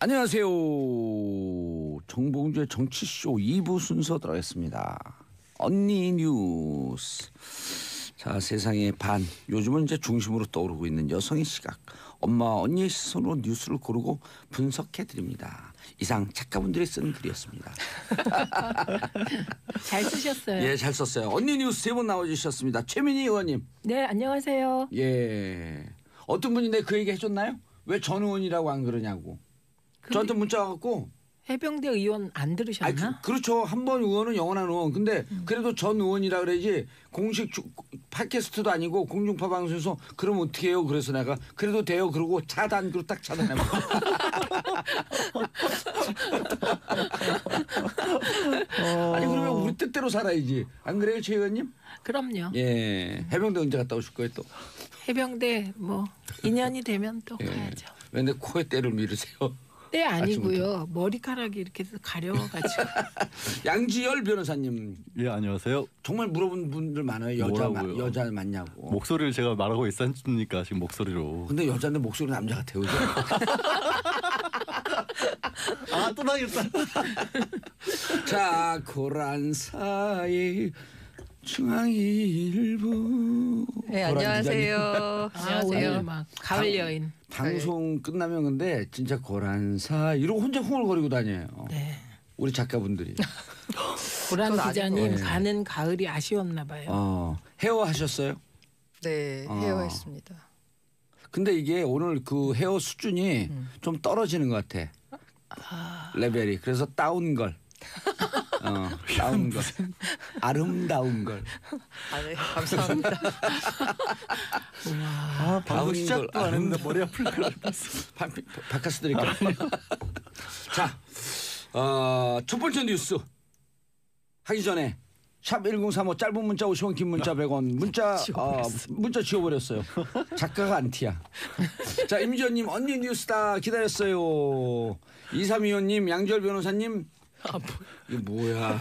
안녕하세요. 정봉주의 정치쇼 2부 순서 들어가겠습니다. 언니 뉴스. 자, 세상의 반, 요즘은 이제 중심으로 떠오르고 있는 여성의 시각, 엄마 언니의 시선으로 뉴스를 고르고 분석해드립니다. 이상 작가분들이 쓴 글이었습니다. 잘 쓰셨어요. 예, 잘 썼어요. 언니 뉴스 3번 나와주셨습니다. 최민희 의원님. 네, 안녕하세요. 예, 어떤 분이 내 그 얘기 해줬나요? 왜 전 의원이라고 안 그러냐고. 저한테 문자 와갖고 해병대 의원 안 들으셨나? 그렇죠. 한 번 의원은 영원한 의원. 근데 그래도 전 의원이라 그래야지 공식 팟캐스트도 아니고 공중파 방송에서 그럼 어떻게 해요? 그래서 내가 그래도 돼요. 그러고 차단으로 딱 차단해. 아니 그러면 우리 뜻대로 살아야지. 안 그래요, 최 의원님? 그럼요. 예. 해병대 언제 갔다 오실 거예요 또? 해병대 뭐 인연이 되면 또 예. 가야죠. 왜 내 코에 때를 미르세요? 네, 아니고요. 머리카락이 이렇게 가려가지고. 양지열 변호사님. 예, 안녕하세요. 정말 물어본 분들 많아요. 여자 맞냐고. 목소리를 제가 말하고 있으니까 지금 목소리로. 근데 여자인데 목소리 남자 같아요. 아, 또 나겠다. 자, 고란사의 중앙일보. 네, 안녕하세요. 안녕하세요. 막 가을 여인. 방송 끝나면 근데 진짜 고란사 이러고 혼자 흥얼거리고 다녀요. 네. 우리 작가분들이. 고란 기자님 네. 가는 가을이 아쉬웠나 봐요. 헤어 하셨어요? 네, 헤어했습니다. 근데 이게 오늘 그 헤어 수준이 좀 떨어지는 것 같아. 레벨이. 그래서 다운 걸. 다운 걸. 아름다운 걸. 아, 네, 감사합니다. 아, 방금 시작도 안 했는데 머리 아플 것 같았어. 바카스 드릴까요? 자, 첫 번째 뉴스 하기 전에 샵 1035 짧은 문자 50원 긴 문자 100원 문자 지워버렸어요. 작가가 안티야. 자, 임지연님 언니 뉴스다 기다렸어요. 2325님 양지열 변호사님 이거 뭐야.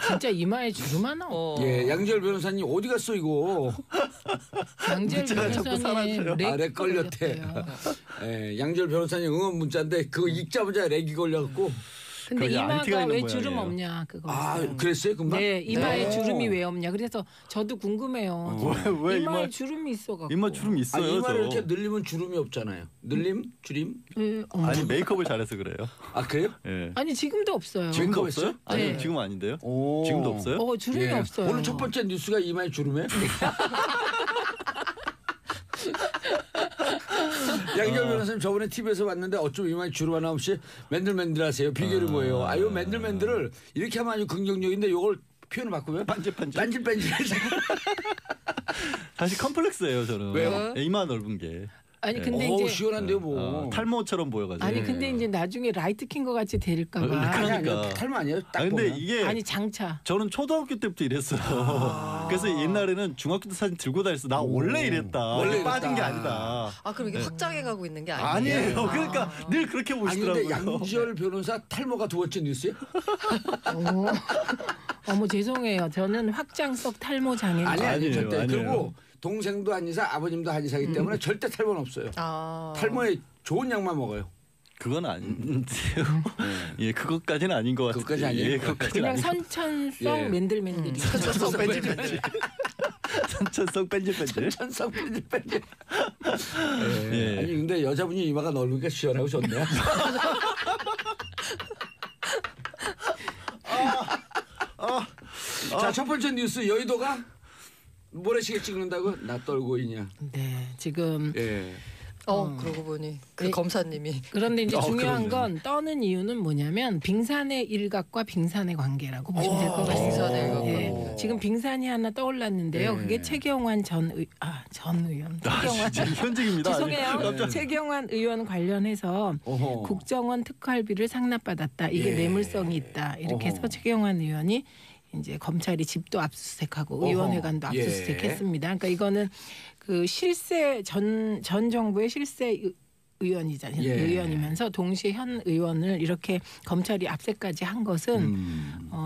진짜 이마에 주름 하나. 예, 양지열 변호사님 어디 갔어 이거. 양지열 변호사님 렉 걸렸대. 예, 양지열 변호사님 응원 문자인데 그거 읽자마자 렉이 걸려갖고. 근데 이마가 왜 주름 모양이에요. 없냐 그거. 그랬어요 금방? 네, 이마에 주름이 왜 없냐. 그래서 저도 궁금해요. 왜 이마에 주름이 있어갖고. 이마 주름 있어요. 이마를 저. 이렇게 늘리면 주름이 없잖아요. 늘림? 줄임? 네, 아니 메이크업을 잘해서 그래요. 아 그래요? 예. 아니 지금도 없어요. 지금도 없어요? 없어요? 아니 네. 지금 아닌데요? 오. 지금도 없어요? 주름이 예. 없어요. 오늘 첫 번째 뉴스가 이마에 주름에? 양지열 변호사님 저번에 TV에서 봤는데 어쩜 이마에 주름 하나 없이 맨들맨들하세요. 비결이 뭐예요? 아유 맨들맨들을 이렇게 하면 아주 긍정적인데 이걸 표현을 바꾸면 반질반질. 반질반질. 사실 컴플렉스예요 저는. 왜요? 이마 넓은 게. 아니 근데 오 이제 시원한데요 뭐. 탈모처럼 보여가지고. 아니 근데 이제 나중에 라이트 킨 거 같이 될까 봐. 그러니까. 탈모 아니에요? 딱 근데 보면. 이게 아니 장차. 저는 초등학교 때부터 이랬어요. 그래서 옛날에는 중학교 때 사진 들고 다녔어. 나 원래 이랬다. 원래 원래 빠진 게 이랬다. 아니다. 아, 그럼 이게 확장해 가고 있는 게 아니에요? 아니에요. 그러니까 늘 그렇게 아니 보시더라고요. 근데 양지열 변호사 탈모가 두 번째 뉴스예요? 어머 죄송해요. 저는 확장성 탈모 장애인. 아니에요. 절대. 아니에요. 그리고 동생도 한의사 아버님도 한의사이기 때문에 절대 탈모는 없어요. 아. 탈모에 좋은 약만 먹어요. 그건 아닌데요. 예, 그것까지는 아닌 것 같아요. 그것까지 아니에요? 예, 그것까지는 그냥 아닌 선천성 예. 맨들맨들이. 선천성 뺀질뺀질. 선천성 뺀질뺀질. 천성 뺀질뺀질. 예. 아니 근데 여자분이 이마가 넓으니까 시원하고 좋네요. 자, 첫 번째 뉴스 여의도가 모래시계 찍는다고 나 떨고 있냐. 네 지금. 예. 그러고 보니 그 검사님이. 그런데 이제 중요한 그러네. 건 떠는 이유는 뭐냐면 빙산의 일각과 빙산의 관계라고 보시면 될 것 같습니다. 빙산의 일각과 예. 지금 빙산이 하나 떠올랐는데요. 네. 그게 최경환 전 의원. 최경환. 진짜 현직입니다. 죄송해요. 최경환 의원 관련해서 어허. 국정원 특활비를 상납받았다. 이게 예. 뇌물성이 있다. 이렇게 해서 어허. 최경환 의원이 이제 검찰이 집도 압수수색하고 어허. 의원회관도 예. 압수수색했습니다. 그러니까 이거는 그 실세 전 정부의 실세 의원이잖아요. 예. 의원이면서 동시에 현 의원을 이렇게 검찰이 압색까지 한 것은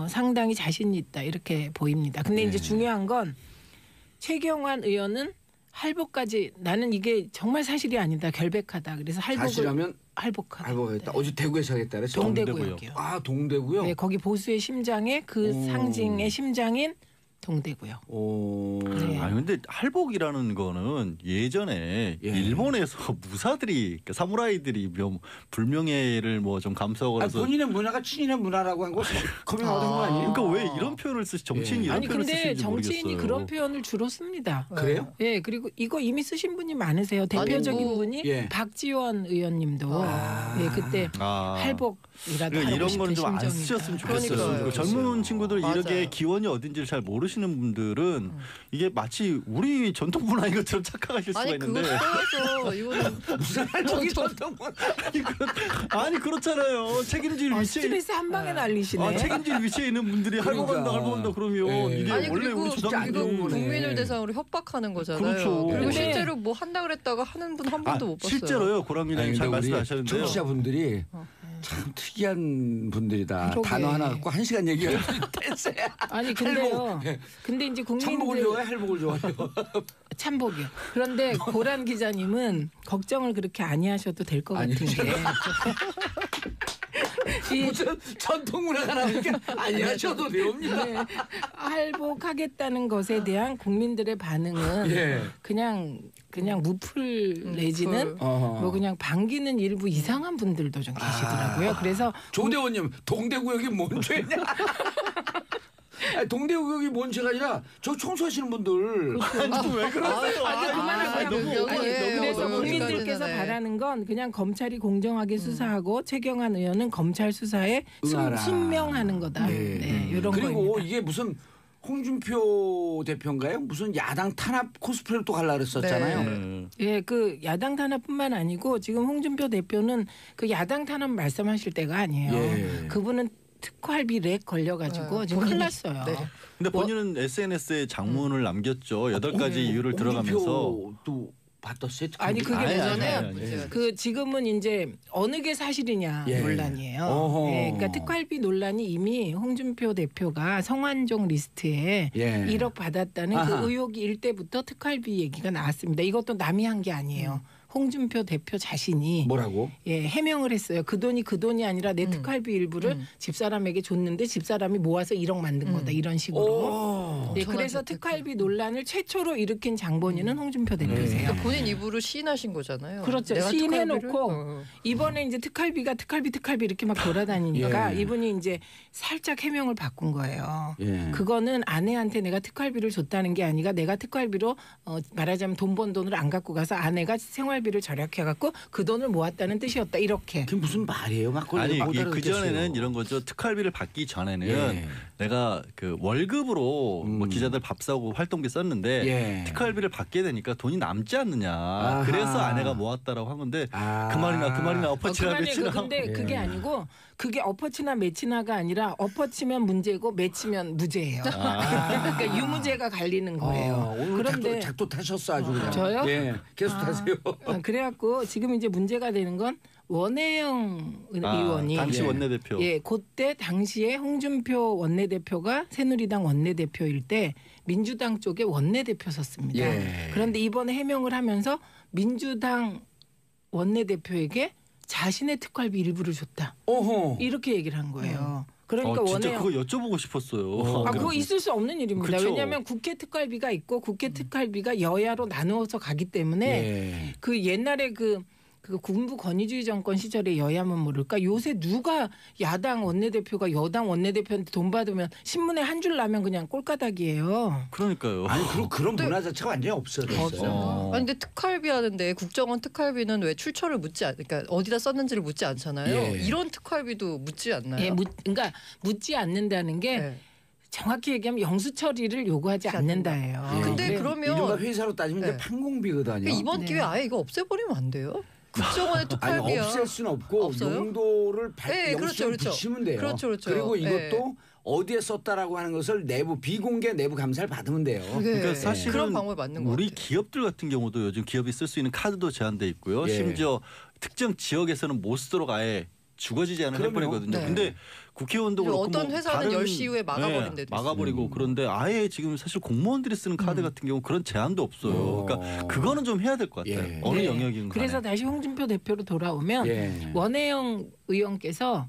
상당히 자신이 있다 이렇게 보입니다. 근데 이제 중요한 건 최경환 의원은 할복까지 나는 이게 정말 사실이 아니다. 결백하다. 그래서 할복을 사실하면 할복하겠다. 할복하겠다. 어제 대구에서 하겠다 그랬어. 동대구역이요. 아 동대구요? 네, 거기 보수의 심장에 그 오. 상징의 심장인 동대구요. 오. 네. 아니 근데 할복이라는 거는 예전에 예. 일본에서 무사들이 그러니까 사무라이들이 불명예를 뭐 좀 감수하고 아니, 그래서 본인의 문화가 친인의 문화라고 한 거 커밍아웃한 거 아니에요? 그러니까 왜 이런 표현을 쓰시 정치인이 예. 이런 아니 표현을 근데 쓰시는지 정치인이 모르겠어요. 그런 표현을 주로 씁니다. 그래요? 예, 그리고 이거 이미 쓰신 분이 많으세요. 대표적인 뭐, 분이 예. 박지원 의원님도 예, 그때 할복이라도 그러니까 하고 이런 싶은 거는 좀 안 심정이다. 쓰셨으면 좋겠어요. 그러니까요. 그 젊은 친구들 이렇게 맞아요. 기원이 어딘지를 잘 모르시는 분들은 이게 마치 우리 전통 문화인 것처럼 착각하실 수가 아니 그거 있는데 떠나서 이거는 무슨 할복이 전통 아니 그렇잖아요. 책임질 위치에 스트레스 한 방에 날리시네. 책임질 위치에 있는 분들이 할복한다 할복한다 그러면 예. 이게 아니 원래 그리고 우리 이거 조상들은 국민을 대상으로 협박하는 거잖아요. 그렇죠. 그리고 근데- 실제로 뭐 한다 그랬다가 하는 분 한 번도 못 봤어요. 실제로요. 고랑기장이 잘 말씀하셨는데요. 청취자분들이 참 특이한 분들이다. 그러게. 단어 하나 갖고 1시간 얘기할 텐데. 아니 근데요. 근데 이제 참복을 국민들 좋아해, 할복을 좋아해요. 참복이요. 그런데 고란 기자님은 걱정을 그렇게 아니하셔도 될 것 같은 게 이 무슨 전통 문화가 나니까 아니하셔도 되옵니다. 네, 할복하겠다는 것에 대한 국민들의 반응은 예. 그냥 무풀 내지는 어허. 뭐 그냥 반기는 일부 이상한 분들도 좀 계시더라고요. 그래서 조대원님 동대구역이 뭔 죄냐? 아니, 동대구역이 뭔 죄가 아니라 저 청소하시는 분들 왜 그러세요? 그만하세요. 그래서 너무 국민들께서 어디까지나, 바라는 건 그냥 검찰이 공정하게 수사하고 최경환 의원은 검찰 수사에 응하라. 순명하는 거다. 네. 네, 이런 그리고 거입니다. 이게 무슨 홍준표 대표인가요? 무슨 야당 탄압 코스프레를 또 하려고 그랬었잖아요. 네. 예, 그 야당 탄압뿐만 아니고 지금 홍준표 대표는 그 야당 탄압 말씀하실 때가 아니에요. 예. 그분은 특활비 렉 걸려가지고 지금 큰일 났어요. 네. 근데 본인은 SNS에 장문을 남겼죠. 8가지 이유를 들어가면서 홍준표도 받았어요? 아니 그게 아니, 뭐냐면 아니. 그 지금은 이제 어느 게 사실이냐 예. 논란이에요. 어허. 예, 그러니까 특활비 논란이 이미 홍준표 대표가 성완종 리스트에 예. 1억 받았다는 아하. 그 의혹이 일 때부터 특활비 얘기가 나왔습니다. 이것도 남이 한 게 아니에요. 홍준표 대표 자신이 뭐라고? 예, 해명을 했어요. 그 돈이 아니라 내 특활비 일부를 집사람에게 줬는데 집사람이 모아서 1억 만든 거다. 이런 식으로. 오. 네, 엄청난 그래서 재테크. 특활비 논란을 최초로 일으킨 장본인은 홍준표 대표세요. 그러니까 본인 입으로 시인하신 거잖아요. 그렇죠. 내가 시인해놓고 특활비를- 이번에 이제 특활비 이렇게 막 돌아다니니까 예. 이분이 이제 살짝 해명을 바꾼 거예요. 예. 그거는 아내한테 내가 특활비를 줬다는 게 아니라 내가 특활비로 말하자면 돈 번 돈을 안 갖고 가서 아내가 생활비를 절약해갖고 그 돈을 모았다는 뜻이었다. 이렇게. 그게 무슨 말이에요? 막 그걸 아니 못 그 알아듣겠어요. 전에는 이런 거죠. 특활비를 받기 전에는 예. 내가 그 월급으로 뭐 기자들 밥 사고 활동비 썼는데 예. 특활비를 받게 되니까 돈이 남지 않느냐. 아하. 그래서 아내가 모았다라고 한 건데 아. 그 말이나 엎어치나 그만해. 매치나. 근데 예. 그게 아니고 그게 엎어치나 매치나가 아니라 엎어치면 문제고 매치면 무죄예요. 그러니까 유무죄가 갈리는 거예요. 오늘 그런데 작도 타셨어 아주 그냥. 저요? 예, 계속 타세요. 그래갖고 지금 이제 문제가 되는 건 원혜영 의원이 당시 예. 원내대표. 예, 그때 당시에 홍준표 원내대표가 새누리당 원내대표일 때 민주당 쪽에 원내대표였습니다. 예. 그런데 이번에 해명을 하면서 민주당 원내대표에게 자신의 특활비 일부를 줬다. 오호. 이렇게 얘기를 한 거예요. 그러니까 진짜 원혜영 그거 여쭤보고 싶었어요. 아, 그거 있을 수 없는 일입니다. 그쵸. 왜냐하면 국회 특활비가 있고 국회 특활비가 여야로 나누어서 가기 때문에 예. 그 옛날에 그 군부 권위주의 정권 시절에 여야만 모를까 요새 누가 야당 원내대표가 여당 원내대표한테 돈 받으면 신문에 한 줄 나면 그냥 꼴가닥이에요. 그러니까요. 아니 그런 문화 자체가 완전히 없어졌어요. 아니 근데 특활비 하는데 국정원 특활비는 왜 출처를 그러니까 어디다 썼는지를 묻지 않잖아요. 예. 이런 특활비도 묻지 않나요? 예, 그러니까 묻지 않는다는 게 네. 정확히 얘기하면 영수 처리를 요구하지 않는다예요. 예. 근데 그래, 그러면 이른바 회사로 따지면 이제 네. 판공비거든요. 그러니까 이번 네. 기회에 아예 이거 없애버리면 안 돼요? 국정원의 아니 특활비야. 없앨 수는 없고 없어요? 용도를 네, 그렇죠, 영수증을 그렇죠. 붙이면 돼요. 그렇죠, 그렇죠. 리고 네. 이것도 어디에 썼다라고 하는 것을 내부 비공개 내부 감사를 받으면 돼요. 그러니까 사실은 그런 방법이 맞는 것 우리 같아요. 기업들 같은 경우도 요즘 기업이 쓸 수 있는 카드도 제한돼 있고요. 예. 심지어 특정 지역에서는 못 쓰도록 아예 죽어지지 않은 그럼요. 해버리거든요. 네. 근데 국회의원도 그렇고 어떤 뭐 회사는 다른, 10시 이후에 막아버린 데도 막아버리고 그런데 아예 지금 사실 공무원들이 쓰는 카드 같은 경우 그런 제한도 없어요. 그러니까 그거는 좀 해야 될 것 같아요. 예. 어느 네. 영역인 간에. 그래서 다시 홍준표 대표로 돌아오면 예. 원혜영 의원께서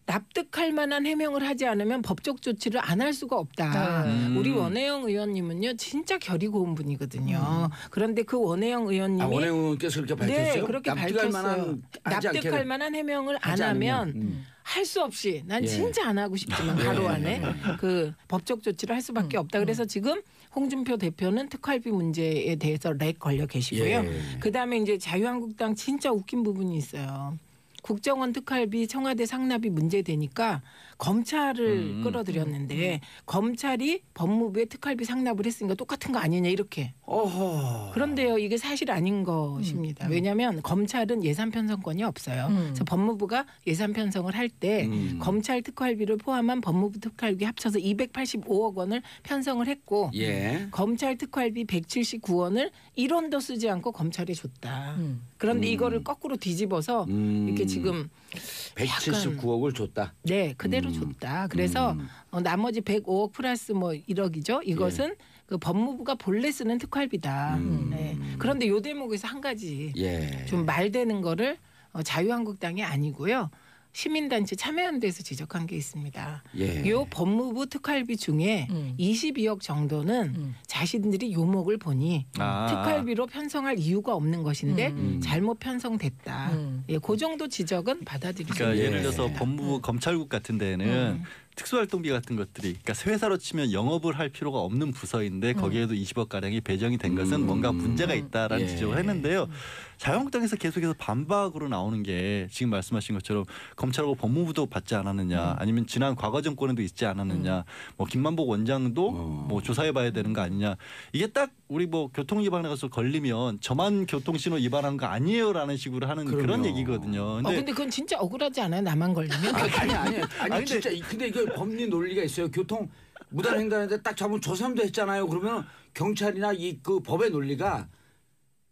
납득할 만한 해명을 하지 않으면 법적 조치를 안 할 수가 없다. 우리 원혜영 의원님은요 진짜 결이 고운 분이거든요. 그런데 그 원혜영 의원님이 원혜영 의원께서 그렇게 밝혔어요. 네, 그렇게 납득할 밝혔어요. 하지 납득할 않게 만한 해명을 안 하지 않으면, 하면 할 수 없이 난 예. 진짜 안 하고 싶지만 가로 안에 그 법적 조치를 할 수밖에 없다. 그래서 지금 홍준표 대표는 특활비 문제에 대해서 렉 걸려 계시고요. 예. 그다음에 이제 자유한국당 진짜 웃긴 부분이 있어요. 국정원 특활비 청와대 상납이 문제되니까 검찰을 끌어들였는데 검찰이 법무부에 특활비 상납을 했으니까 똑같은 거 아니냐 이렇게. 어허. 그런데요 이게 사실 아닌 것입니다. 왜냐하면 검찰은 예산 편성권이 없어요. 그래서 법무부가 예산 편성을 할 때 검찰 특활비를 포함한 법무부 특활비 합쳐서 285억 원을 편성을 했고 예. 검찰 특활비 179원을 1원도 쓰지 않고 검찰에 줬다. 그런데 이거를 거꾸로 뒤집어서 이렇게 지금 179억을 줬다. 네 그대로 줬다. 그래서 나머지 105억 플러스 뭐 1억이죠. 이것은 그 법무부가 본래 쓰는 특활비다. 네. 그런데 요 대목에서 한 가지 예. 좀 말되는 거를 자유한국당이 아니고요. 시민단체 참여연대에서 지적한 게 있습니다. 예. 요 법무부 특활비 중에 22억 정도는 자신들이 요목을 보니 특활비로 편성할 이유가 없는 것인데 잘못 편성됐다. 예, 그 정도 지적은 받아들이죠. 그러니까 예를 예. 들어서 법무부 검찰국 같은 데는 특수활동비 같은 것들이 그러니까 회사로 치면 영업을 할 필요가 없는 부서인데 거기에도 20억 가량이 배정이 된 것은 뭔가 문제가 있다라는 예. 지적을 했는데요. 자유한국당에서 계속해서 반박으로 나오는 게 지금 말씀하신 것처럼 검찰하고 법무부도 받지 않았느냐 아니면 지난 과거 정권에도 있지 않았느냐 뭐 김만복 원장도 뭐 조사해봐야 되는 거 아니냐 이게 딱 우리 뭐 교통 위반에 가서 걸리면 저만 교통신호 위반한 거 아니에요라는 식으로 하는 그런 그럼요. 얘기거든요. 근데 그건 진짜 억울하지 않아요? 나만 걸리면? 아니 진짜 근데 이거 법리 논리가 있어요. 교통 무단 횡단인데 딱 잡으면 저 사람도 했잖아요. 그러면 경찰이나 이 그 법의 논리가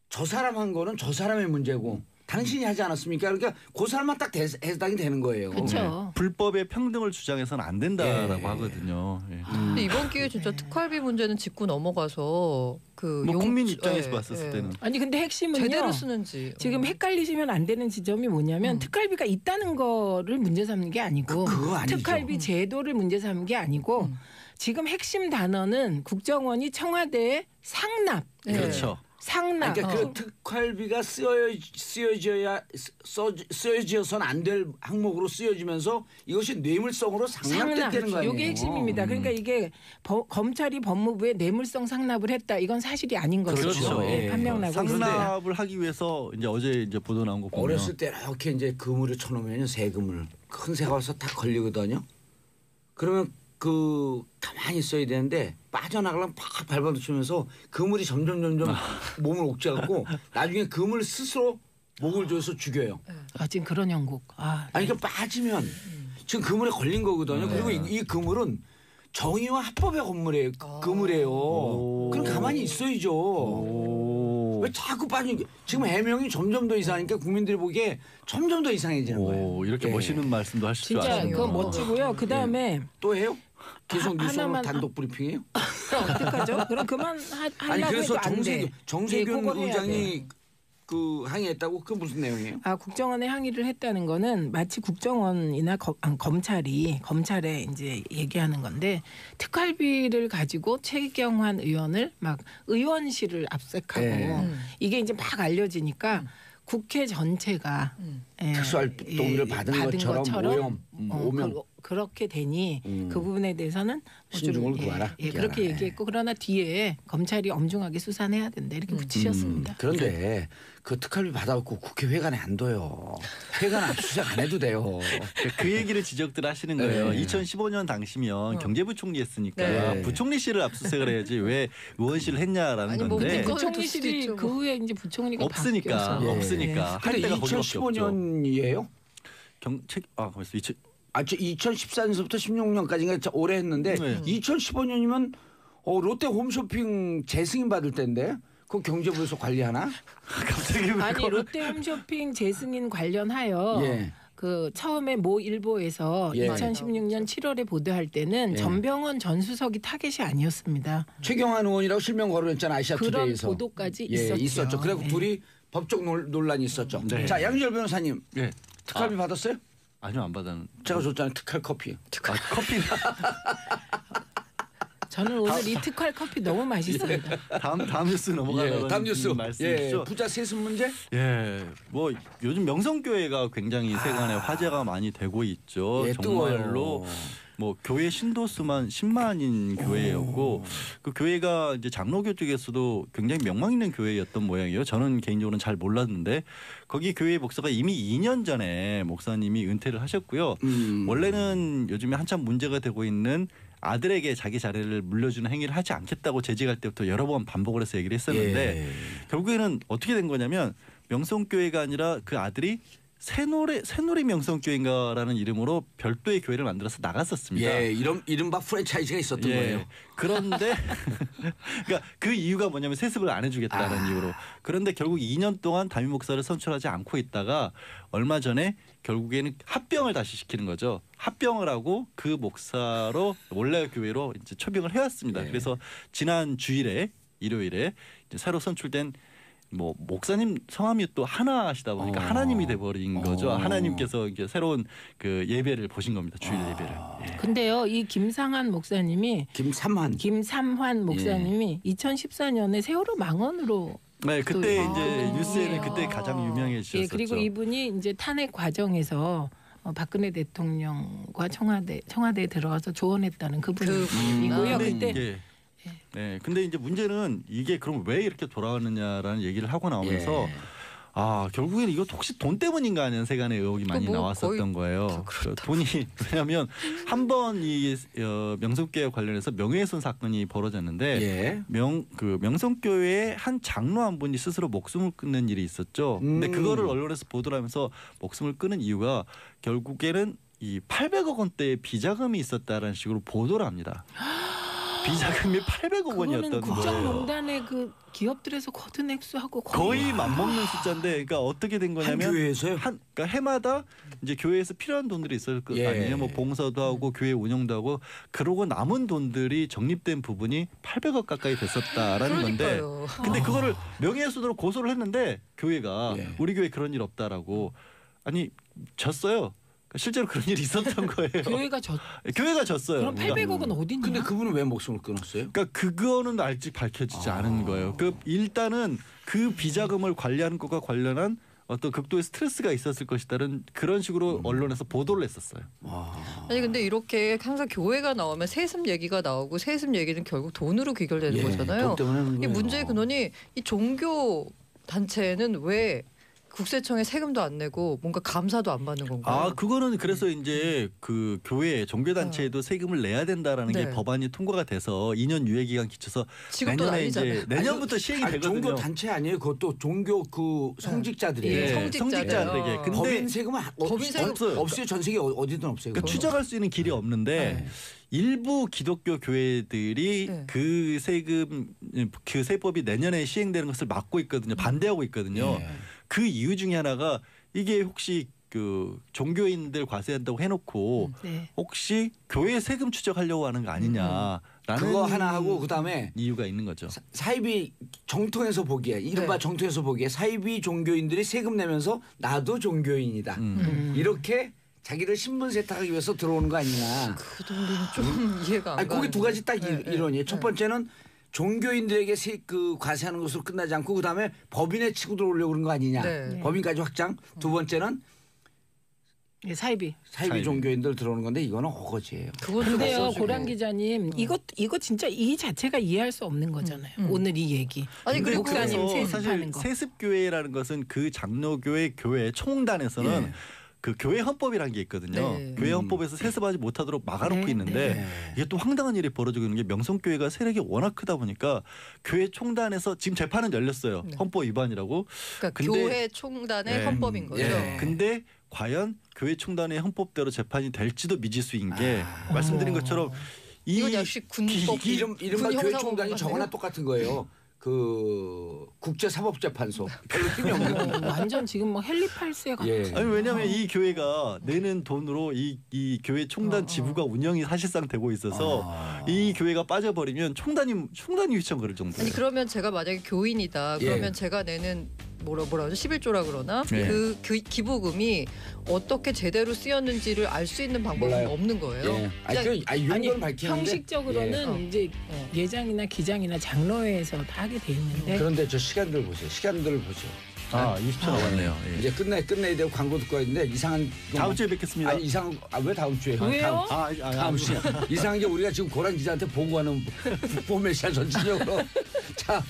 저 사람 한 거는 저 사람의 문제고 당신이 하지 않았습니까? 그러니까 그 사람만 딱 해당이 되는 거예요. 그렇죠. 불법의 평등을 주장해서는 안 된다라고 예. 하거든요. 예. 근데 이번 기회에 진짜 특활비 문제는 짚고 넘어가서 그 뭐 국민 예, 입장에서 봤을 예. 때는 아니 근데 핵심은요. 제대로 쓰는지 지금 헷갈리시면 안 되는 지점이 뭐냐면 특활비가 있다는 거를 문제 삼는 게 아니고 그거 아니죠. 특활비 제도를 문제 삼는 게 아니고 지금 핵심 단어는 국정원이 청와대에 상납. 그렇죠. 상납. 그러니까 그 특활비가 쓰여져서는 안 될 항목으로 쓰여지면서 이것이 뇌물성으로 상납됐다는 거 아니에요. 이게 핵심입니다. 그러니까 이게 검찰이 법무부에 뇌물성 상납을 했다. 이건 사실이 아닌 거죠. 그렇죠. 예, 판명나고 있습니다. 상납을 하기 위해서 이제 어제 이제 보도 나온 거 보면 어렸을 때 이렇게 이제 그물을 쳐놓으면 세금을 큰 새가 와서 딱 걸리거든요. 그러면 그 가만히 있어야 되는데 빠져나가려면 팍 밟아붙이면서 그물이 점점 몸을 옥죄갖고 나중에 그물 스스로 목을 조여서 죽여요. 아, 지금 그런 형국. 아니 그러니까 빠지면 지금 그물에 걸린 거거든요. 그리고 이 그물은 정의와 합법의 그물이에요. 그럼 가만히 있어야죠. 왜 자꾸 빠지는 게 지금 해명이 점점 더 이상하니까 국민들이 보기에 점점 더 이상해지는 거예요. 이렇게 예. 멋있는 말씀도 하실 줄 진짜 아시네요. 그건 멋지고요. 그 다음에 또 해요? 계속 뉴스로 하나만 단독 브리핑해요? 어떡하죠? 그럼 그만 아니 하려고 그래서 해도 안 돼. 정세균 그걸 해야 의장이 돼. 그 항의했다고 그 무슨 내용이에요? 국정원에 항의를 했다는 거는 마치 국정원이나 검찰에 이제 얘기하는 건데 특활비를 가지고 최경환 의원을 막 의원실을 압색하고 이게 이제 막 알려지니까 국회 전체가 특수활동비를 받은 것처럼 오염. 그렇게 되니 그 부분에 대해서는 신중을 구하라. 그렇게 얘기했고 그러나 뒤에 검찰이 엄중하게 수사해야 된다 이렇게 붙이셨습니다. 그런데 그 특활비 받아갖고 국회 회관에 안 둬요. 회관 압수수색 안 해도 돼요. 그 얘기를 지적들 하시는 거예요. 네. 2015년 당시면 경제부총리 했으니까 네. 부총리실을 압수수색을 해야지 왜 의원실을 했냐라는 아니, 뭐 건데 그거 부총리실이 뭐. 그 후에 이제 부총리가 없으니까 바뀌어서. 없으니까 할 근데 때가 거기밖에 없죠. 2015년이에요? 그래서 2014년서부터 16년까지인가 오래 했는데 네. 2015년이면 롯데 홈쇼핑 재승인 받을 때인데 그 경제부에서 관리하나? 갑자기 아니 롯데홈쇼핑 재승인 관련하여 예. 그 처음에 모 일보에서 예. 2016년 7월에 보도할 때는 예. 전병헌 전 수석이 타겟이 아니었습니다. 최경환 의원이라고 실명 거론했잖아 그런 아시아투데이에서. 보도까지 예, 있었죠. 있었죠. 그리고 네. 둘이 법적 논란이 있었죠. 네. 자 양지열 변호사님 예. 특활비 받았어요? 아니요 안 받았는. 제가 줬잖아요 특활 커피. 커피 저는 오늘 이 특활 커피 너무 맛있습니다. 다음 뉴스 넘어가려고 다음 뉴스. 말씀이시죠? 예, 부자 세습 문제? 예, 뭐 요즘 명성교회가 굉장히 세간에 화제가 많이 되고 있죠. 예, 정말로 뭐 교회 신도수만 10만인 교회였고 그 교회가 이제 장로교 쪽에서도 굉장히 명망 있는 교회였던 모양이에요. 저는 개인적으로는 잘 몰랐는데 거기 교회 목사가 이미 2년 전에 목사님이 은퇴를 하셨고요. 원래는 요즘에 한참 문제가 되고 있는 아들에게 자기 자리를 물려주는 행위를 하지 않겠다고 재직할 때부터 여러 번 반복을 해서 얘기를 했었는데 결국에는 어떻게 된 거냐면 명성교회가 아니라 그 아들이 새누리 명성교회인가라는 이름으로 별도의 교회를 만들어서 나갔었습니다. 예, 이른바 프랜차이즈가 있었던 거예요. 그런데 그러니까 그 이유가 뭐냐면 세습을 안 해주겠다는 이유로. 그런데 결국 2년 동안 담임 목사를 선출하지 않고 있다가 얼마 전에 결국에는 합병을 다시 시키는 거죠. 합병을 하고 그 목사로 원래 교회로 이제 초빙을 해왔습니다. 예. 그래서 지난 주일에 일요일에 이제 새로 선출된 뭐 목사님 성함이 또 하나시다 보니까 하나님이 돼버린 거죠. 하나님께서 이제 새로운 그 예배를 보신 겁니다. 주일 예배를. 예. 근데요, 이 김상환 목사님이 김삼환 목사님이 2014년에 세월호 망언으로 네, 그때 또 이제 있거든요. 뉴스에는 그때 가장 유명해지셨었죠. 예, 그리고 이분이 이제 탄핵 과정에서 박근혜 대통령과 청와대에 들어가서 조언했다는 그분이고요. 근데 그때 이게 네, 근데 이제 문제는 이게 그럼 왜 이렇게 돌아왔느냐라는 얘기를 하고 나오면서 아 결국에는 이거 혹시 돈 때문인가 하는 세간의 의혹이 많이 뭐 나왔었던 거예요. 돈이 왜냐하면 한 번 이 명성교회 관련해서 명예훼손 사건이 벌어졌는데 명성교회의 한 장로 한 분이 스스로 목숨을 끊는 일이 있었죠. 근데 그거를 언론에서 보도를 하면서 목숨을 끊은 이유가 결국에는 이 800억 원대의 비자금이 있었다라는 식으로 보도를 합니다. 비자금이 800억 원이었던 그거는 거예요. 국정농단의 그 기업들에서 거둔 액수하고 거의 맞먹는 숫자인데, 그러니까 어떻게 된 거냐면 한 교회에서요? 그러니까 해마다 이제 교회에서 필요한 돈들이 있을 거 아니에요. 뭐 봉사도 하고 교회 운영도 하고 그러고 남은 돈들이 적립된 부분이 800억 가까이 됐었다라는 건데, 근데 그거를 명예훼손으로 고소를 했는데 교회가 우리 교회 그런 일 없다라고 아니 졌어요. 실제로 그런 일이 있었던 거예요. 교회가 졌어요. 그럼 800억은 어딨냐? 근데 그분은 왜 목숨을 끊었어요? 그러니까 그거는 아직 밝혀지지 않은 거예요. 그 일단은 그 비자금을 관리하는 것과 관련한 어떤 극도의 스트레스가 있었을 것이다는 그런 식으로 언론에서 보도를 했었어요. 아니 근데 이렇게 항상 교회가 나오면 세습 얘기가 나오고 세습 얘기는 결국 돈으로 귀결되는 거잖아요. 이 문제의 근원이 이 종교 단체는 왜 국세청에 세금도 안 내고 뭔가 감사도 안 받는 건가요? 아, 그거는 그래서 이제 그 교회 종교단체에도 세금을 내야 된다라는 게 법안이 통과가 돼서 2년 유예 기간 기쳐서 내년에 이제 내년부터 시행이 되거든요. 종교 단체 아니에요? 그것도 종교 그 성직자들이에요. 성직자들에게. 근데 법인 세금은 없어요. 전 세계 어디든 없어요. 그러니까 추적할 수 있는 길이 없는데 일부 기독교 교회들이 그 세금 그 세법이 내년에 시행되는 것을 막고 있거든요. 반대하고 있거든요. 그 이유 중에 하나가 이게 혹시 그 종교인들 과세한다고 해놓고 혹시 교회 세금 추적하려고 하는 거 아니냐라는 그거 하나 하고 그다음에 이유가 있는 거죠. 사이비 정통에서 보기에 이른바 정통에서 보기에 사이비 종교인들이 세금 내면서 나도 종교인이다. 이렇게 자기를 신분 세탁하기 위해서 들어오는 거 아니냐. 그 돈은 좀 이해가 안 가요. 거기 두 가지 딱 이론이에요. 첫 번째는 종교인들에게 그 과세하는 것으로 끝나지 않고 그다음에 법인에 치고 들어오려고 그런 거 아니냐. 법인까지 확장. 두 번째는 사이비 종교인들 들어오는 건데 이거는 어거지예요. 근데요, 고란 기자님, 이거 진짜 이 자체가 이해할 수 없는 거잖아요. 오늘 이 얘기. 아니 그리고 목사님 사실 세습하는 거. 세습교회라는 것은 그 장로교회 교회 총단에서는 그 교회 헌법이라는 게 있거든요. 교회 헌법에서 세습하지 못하도록 막아놓고 있는데 이게 또 황당한 일이 벌어지고 있는 게 명성교회가 세력이 워낙 크다 보니까 교회 총단에서 지금 재판은 열렸어요. 헌법 위반이라고. 그러니까 교회 총단의 헌법인 거죠. 근데 과연 교회 총단의 헌법대로 재판이 될지도 미지수인 게 말씀드린 것처럼 이건 역시 군법 이른바 교회 총단이 저거나 똑같은 거예요. 그 국제사법재판소 별로 힘이 없는. 완전 지금 뭐 헬리팔스에 같은. 예. 아니 왜냐하면 이 교회가 내는 돈으로 이 교회 총단 지부가 운영이 사실상 되고 있어서 이 교회가 빠져버리면 총단이 휘청거릴 정도. 아니 그러면 제가 만약에 교인이다. 그러면 예. 제가 내는 뭐라 그러죠? 11조라 그러나 네. 그 기부금이 어떻게 제대로 쓰였는지를 알 수 있는 방법은 몰라요. 없는 거예요. 예. 그냥 용도는 밝히는데 형식적으로는 예. 이제 예장이나 기장이나 장로회에서 다 하게 돼 있는데 그런데 저 시간들 보세요. 시간들을 보죠. 20초 남았네요. 예. 이제 끝내야 되고 광고 듣고 있는데 이상한 다음 주에 뵙겠습니다. 아니 이상 왜 다음 주에? 왜요? 다음 주에. 이상한 게 우리가 지금 고란 기자한테 보고하는 포메시아 전진력으로. 자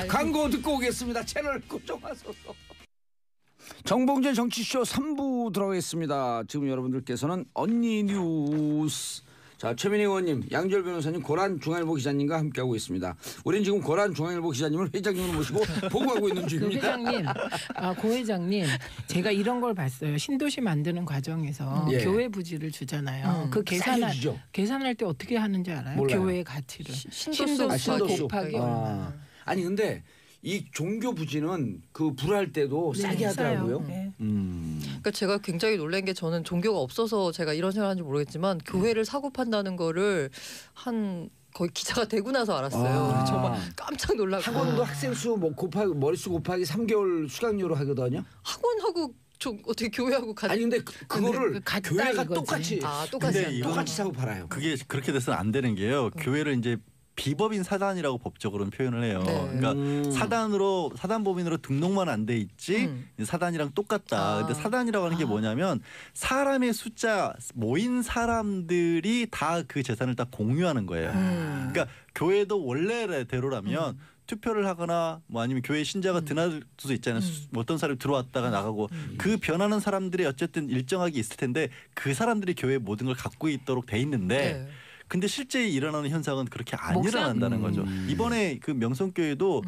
광고 듣고 오겠습니다. 채널 고정하소서. 정봉재 정치쇼 3부 들어가겠습니다. 지금 여러분들께서는 언니 뉴스. 자, 최민희 의원님, 양지열 변호사님, 고란 중앙일보 기자님과 함께하고 있습니다. 우리는 지금 고란 중앙일보 기자님을 회장님으로 모시고 보고하고 있는 그 중입니다. 회장님, 고 회장님, 제가 이런 걸 봤어요. 신도시 만드는 과정에서 예. 교회 부지를 주잖아요. 그 싸게 계산할 때 어떻게 하는지 알아요? 몰라요. 교회의 가치를. 신도수 신도수. 곱하기 얼마. 아니 근데 이 종교 부지는 그 불할 때도 싸게 하더라고요. 네. 그러니까 제가 굉장히 놀란 게 저는 종교가 없어서 제가 이런 생각하는지 모르겠지만 교회를 사고 판다는 거를 한 거의 기자가 되고 나서 알았어요. 정말 깜짝 놀라고. 학원도 학생 수 뭐 곱하기 머릿수 곱하기 3개월 수강료로 하거든요. 학원하고 어떻게 교회하고 같이. 아니 근데 그거를 같다 교회가 이거지. 똑같이 똑같이 근데 한다. 이건 똑같이 사고 팔아요. 그게 그렇게 돼서는 안 되는 게요. 교회를 이제 비법인 사단이라고 법적으로는 표현을 해요. 네. 그러니까 사단법인으로 등록만 안 돼 있지 사단이랑 똑같다. 근데 사단이라고 하는 게 뭐냐면 사람의 숫자 모인 사람들이 다 그 재산을 다 공유하는 거예요. 그러니까 교회도 원래대로라면 투표를 하거나 뭐 아니면 교회 신자가 드나들 수도 있잖아요. 어떤 사람이 들어왔다가 나가고 그 변하는 사람들이 어쨌든 일정하게 있을 텐데 그 사람들이 교회의 모든 걸 갖고 있도록 돼 있는데 네. 근데 실제 일어나는 현상은 그렇게 안 목사? 일어난다는 거죠. 이번에 그 명성교회도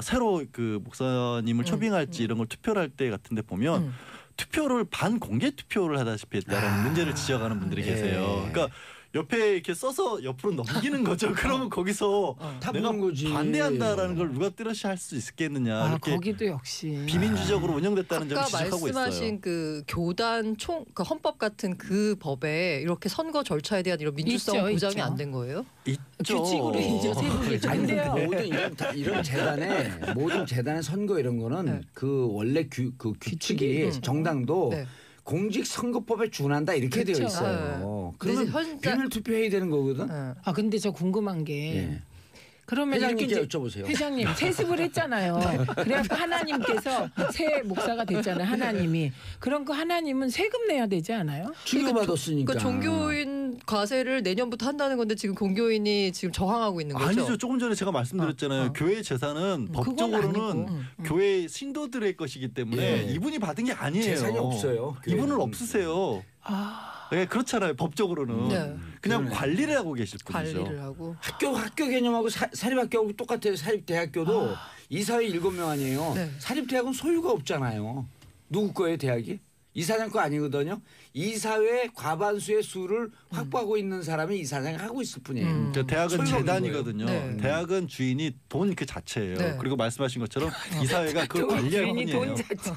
새로 그 목사님을 초빙할지 이런 걸 투표를 할 때 같은데 보면 투표를 반공개 투표를 하다시피 했다라는 문제를 지적하는 분들이 계세요. 그러니까 옆에 이렇게 써서 옆으로 넘기는 거죠. 그러면 거기서 다 내가 보는 거지. 반대한다라는 걸 누가 뚜렷이 할 수 있겠느냐. 이렇게 거기도 역시 비민주적으로 운영됐다는 점을 아까 지적하고 말씀하신 있어요. 그 교단 그 헌법 같은 그 법에 이렇게 선거 절차에 대한 이런 민주성 있죠, 보장이 있죠. 안 된 거예요? 있죠. 규칙으로 이제 세부겠죠. 아니 근데 근데요. 이런 재단의 선거 이런 거는 네. 그 원래 그 규칙이 정당도 네. 공직선거법에 준한다 이렇게 되어 그렇죠. 있어요. 근데 그러면 이제 현장- 비밀 투표해야 되는 거거든. 네. 근데 저 궁금한 게 예. 그러면 이렇게 회장님께 이제 여쭤보세요. 회장님 세습을 했잖아요. 그래서 하나님께서 새 목사가 됐잖아요. 하나님이. 그럼 그 하나님은 세금 내야 되지 않아요? 주교받았으니까. 그러니까 종교인 과세를 내년부터 한다는 건데 지금 공교인이 지금 저항하고 있는 거죠. 아니죠. 조금 전에 제가 말씀드렸잖아요. 교회 재산은 그건 법적으로는 아니고. 교회 신도들의 것이기 때문에 예. 이분이 받은 게 아니에요. 재산이 없어요. 이분은 교회는. 없으세요. 네, 그렇잖아요. 법적으로는 네. 그냥 그러네. 관리를 하고 계실 분이죠. 관리를 하고. 학교 개념하고 사립학교하고 똑같아요. 사립대학교도 이사회 7명 아니에요. 네. 사립대학은 소유가 없잖아요. 누구 거예요 대학이? 이사장 거 아니거든요. 이사회 과반수의 수를 확보하고 있는 사람이 이사장을 하고 있을 뿐이에요. 그러니까 대학은 소유가 없는 재단이거든요. 거예요. 네. 대학은 주인이 돈 그 자체예요. 네. 그리고 말씀하신 것처럼 이사회가 그걸 관리할 주인이 뿐이에요. 돈 자체.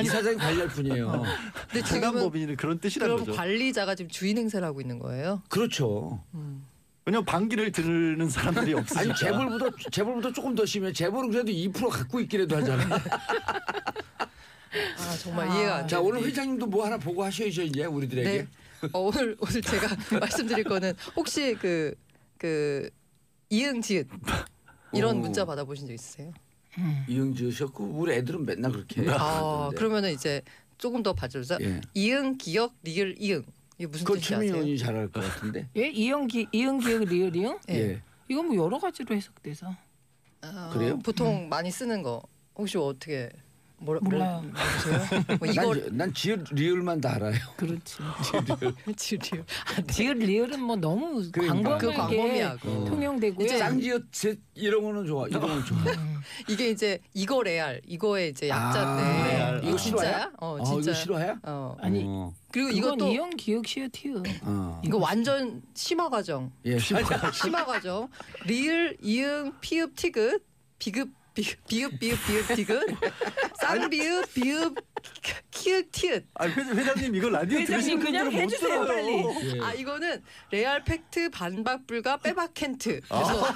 이사장이 관리할 뿐이에요. 근데 지금은 재단법인이 그런 뜻이라는 그럼 거죠. 관리자가 지금 주인 행세를 하고 있는 거예요? 그렇죠. 왜냐면 반기를 드는 사람들이 없으니까. 아니 재벌보다 조금 더 심해. 재벌은 그래도 2% 갖고 있기라도 하잖아요. 아 정말 이해가 안 돼. 자 오늘 회장님도 뭐 하나 보고 하셔야죠 이제 우리들에게. 네. 오늘 제가 말씀드릴 거는 혹시 그 이응 지읒 이런 문자 받아보신 적 있으세요? 이응 지으셨고 우리 애들은 맨날 그렇게 해요. 그러면은 이제 조금 더 봐주자. 예. 이응 기역 리을 이응 이게 무슨 그건 뜻인지 최민희 아세요? 의원이 잘할 것 같은데. 예, 이응기역 리을이응? 예. 예. 이건 뭐 여러 가지로 해석돼서. 그래요? 보통 많이 쓰는 거 혹시 어떻게 몰라요. 뭐 이거 난 지읒 리을만 다 알아요. 그렇지. 지리요. 지읒 리을은 뭐 너무 그러니까. 그 광범위하게 광범위하고. 통용되고요. 이제 쌍지읒 셋 이런 거는 좋아. 이런 건 좋아. 이게 이제 이거 레알 이거의 이제 약자인데 레알. 이거 이거 진짜야? 실화야? 진짜. 이거 실화야? 아니 그리고 이건 이것도 이형 기억 시읒 티읒. 이거 완전 심화 과정. 예. 심화 과정. 리을 이응 피읍 티귿 비읍 비읍 티귿 쌍비읍 비읍 키읔 티읕. 아니 회장님 이거 라디오 회장님 들으시는 그냥 분들은 못 해주세요, 들어요. 빨리. 예. 이거는 레알 팩트 반박 불가 빼박 캔트. 그래서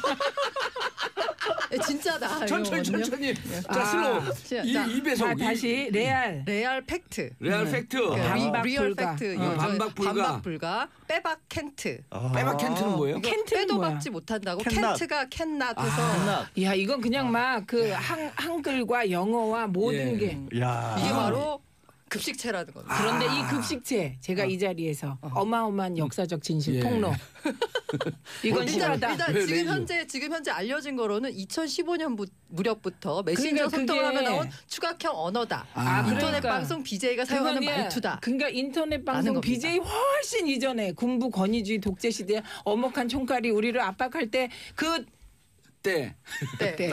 진짜다. 천천히 이거거든요. 천천히. 아, 자 슬로우. 자, 이 배속. 자, 다시 레알. 레알 팩트. 레알 팩트. 반박 리얼 불가. 팩트. 어. 반박 불가. 반박 불가. 빼박 캔트. 빼박 캔트는 뭐예요? 이거 캔트는 빼도 뭐야? 박지 못한다고 캔낫. 캔트가 캔낫 해서 하나. 야 이건 그냥 막 그 한글과 영어와 모든 예. 게. 야. 이게 바로 급식체라는 겁니다. 그런데 이 급식체 제가 이 자리에서 어마어마한 역사적 진실 예. 폭로. 이건 실화다. 일단 왜 지금 현재 알려진 거로는 2015년 무렵부터 메신저 그러니까 소통을 그게- 하면 나온 추각형 언어다. 아, 인터넷 그러니까. 방송 BJ가 사용하는 그거는 말투다. 그러니까 인터넷 방송 겁니다. BJ 훨씬 이전에 군부 권위주의 독재 시대 엄혹한 총칼이 우리를 압박할 때 그 때. 네. 때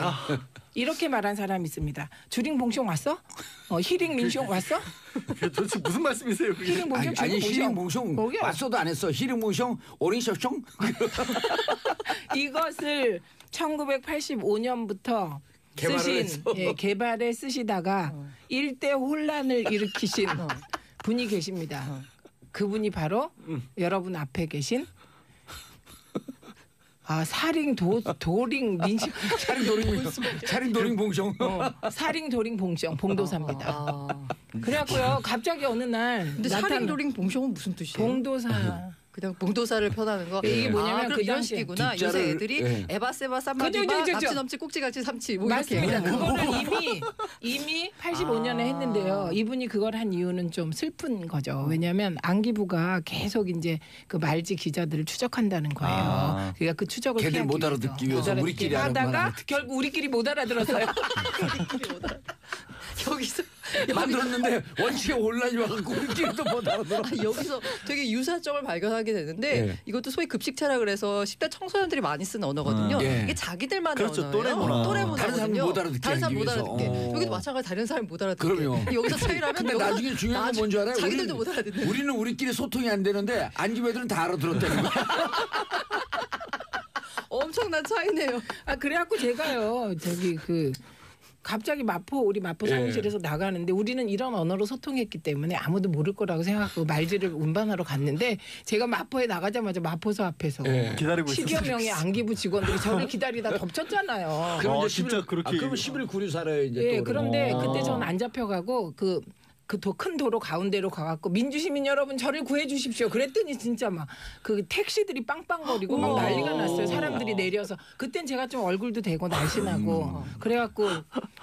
이렇게 말한 사람이 있습니다. 주링 봉숑 왔어? 히링 민숑 왔어? 그게 도대체 무슨 말씀이세요? 그게? 히링 봉숑 아니 주링 히링 봉숑. 몽숑 거기요. 왔어도 안 했어. 히링 몽숑 오링쇼숑. 이것을 1985년부터 개발을 쓰신 했어. 개발에 쓰시다가 일대 혼란을 일으키신 분이 계십니다. 그분이 바로 여러분 앞에 계신 사링 도링 민심 차림 도링 봉숑. 사링 도링 봉숑 봉도사입니다. 그래갖고요 갑자기 어느 날 근데 사링도링 봉숑은 무슨 뜻이에요? 봉도사 그냥 봉도사를 펴나는 거. 이게 뭐냐면 그럼 그 이런 당시에 식이구나. 뒷자를- 요새 애들이 예. 에바세바 그죠, 쌈마디바 그죠, 그죠. 납치 넘치 꼭지같이 삼치 뭐 이렇게. 맞습니다. 그거를 이미 85년에 했는데요. 이분이 그걸 한 이유는 좀 슬픈 거죠. 왜냐하면 안기부가 계속 이제 그 말지 기자들을 추적한다는 거예요. 그러니까 그 추적을 걔들 피하기 못 알아듣기 위해서 못 우리끼리 알아듣게 알아만 하다가 알아듣기. 결국 우리끼리 못 알아들었어요. 여기서 만들었는데 원칙에 혼란이 와갖고 우리끼리도 못 알아들어. 여기서 되게 유사점을 발견하게 되는데 예. 이것도 소위 급식체라 그래서 10대 청소년들이 많이 쓰는 언어거든요. 예. 이게 자기들만의 그렇죠. 언어예요. 또래문화. 또래문화거든요. 다른 사람이 못 알아듣게 다른 사람 하기 못 위해서. 알아듣게. 여기도 마찬가지 다른 사람이 못 알아듣게. 그럼요. 여기서 차이라면 근데 여기서 나중에 중요한 건 뭔지 알아요? 자기들도 우리는- 못 알아듣는. 우리는 우리끼리 소통이 안 되는데 안집 애들은 다 알아들었다는 거야. 엄청난 차이네요. 그래갖고 제가요 저기 갑자기 우리 마포 사무실에서 나가는데 우리는 이런 언어로 소통했기 때문에 아무도 모를 거라고 생각하고 말지를 운반하러 갔는데 제가 마포에 나가자마자 마포서 앞에서 기다리고 10여 있었어요. 명의 안기부 직원들이 저를 기다리다 덮쳤잖아요. 그럼 이제 진짜 10일 그렇게 그러면 10일 구류 살아요 이제. 예, 또 그런데 그러면. 그때 저는 안 잡혀가고 그 큰 도로 가운데로 가갖고 민주시민 여러분 저를 구해 주십시오. 그랬더니 진짜 막 그 택시들이 빵빵거리고 막 난리가 났어요. 사람들이 내려서 그땐 제가 좀 얼굴도 대고 날씬하고 그래갖고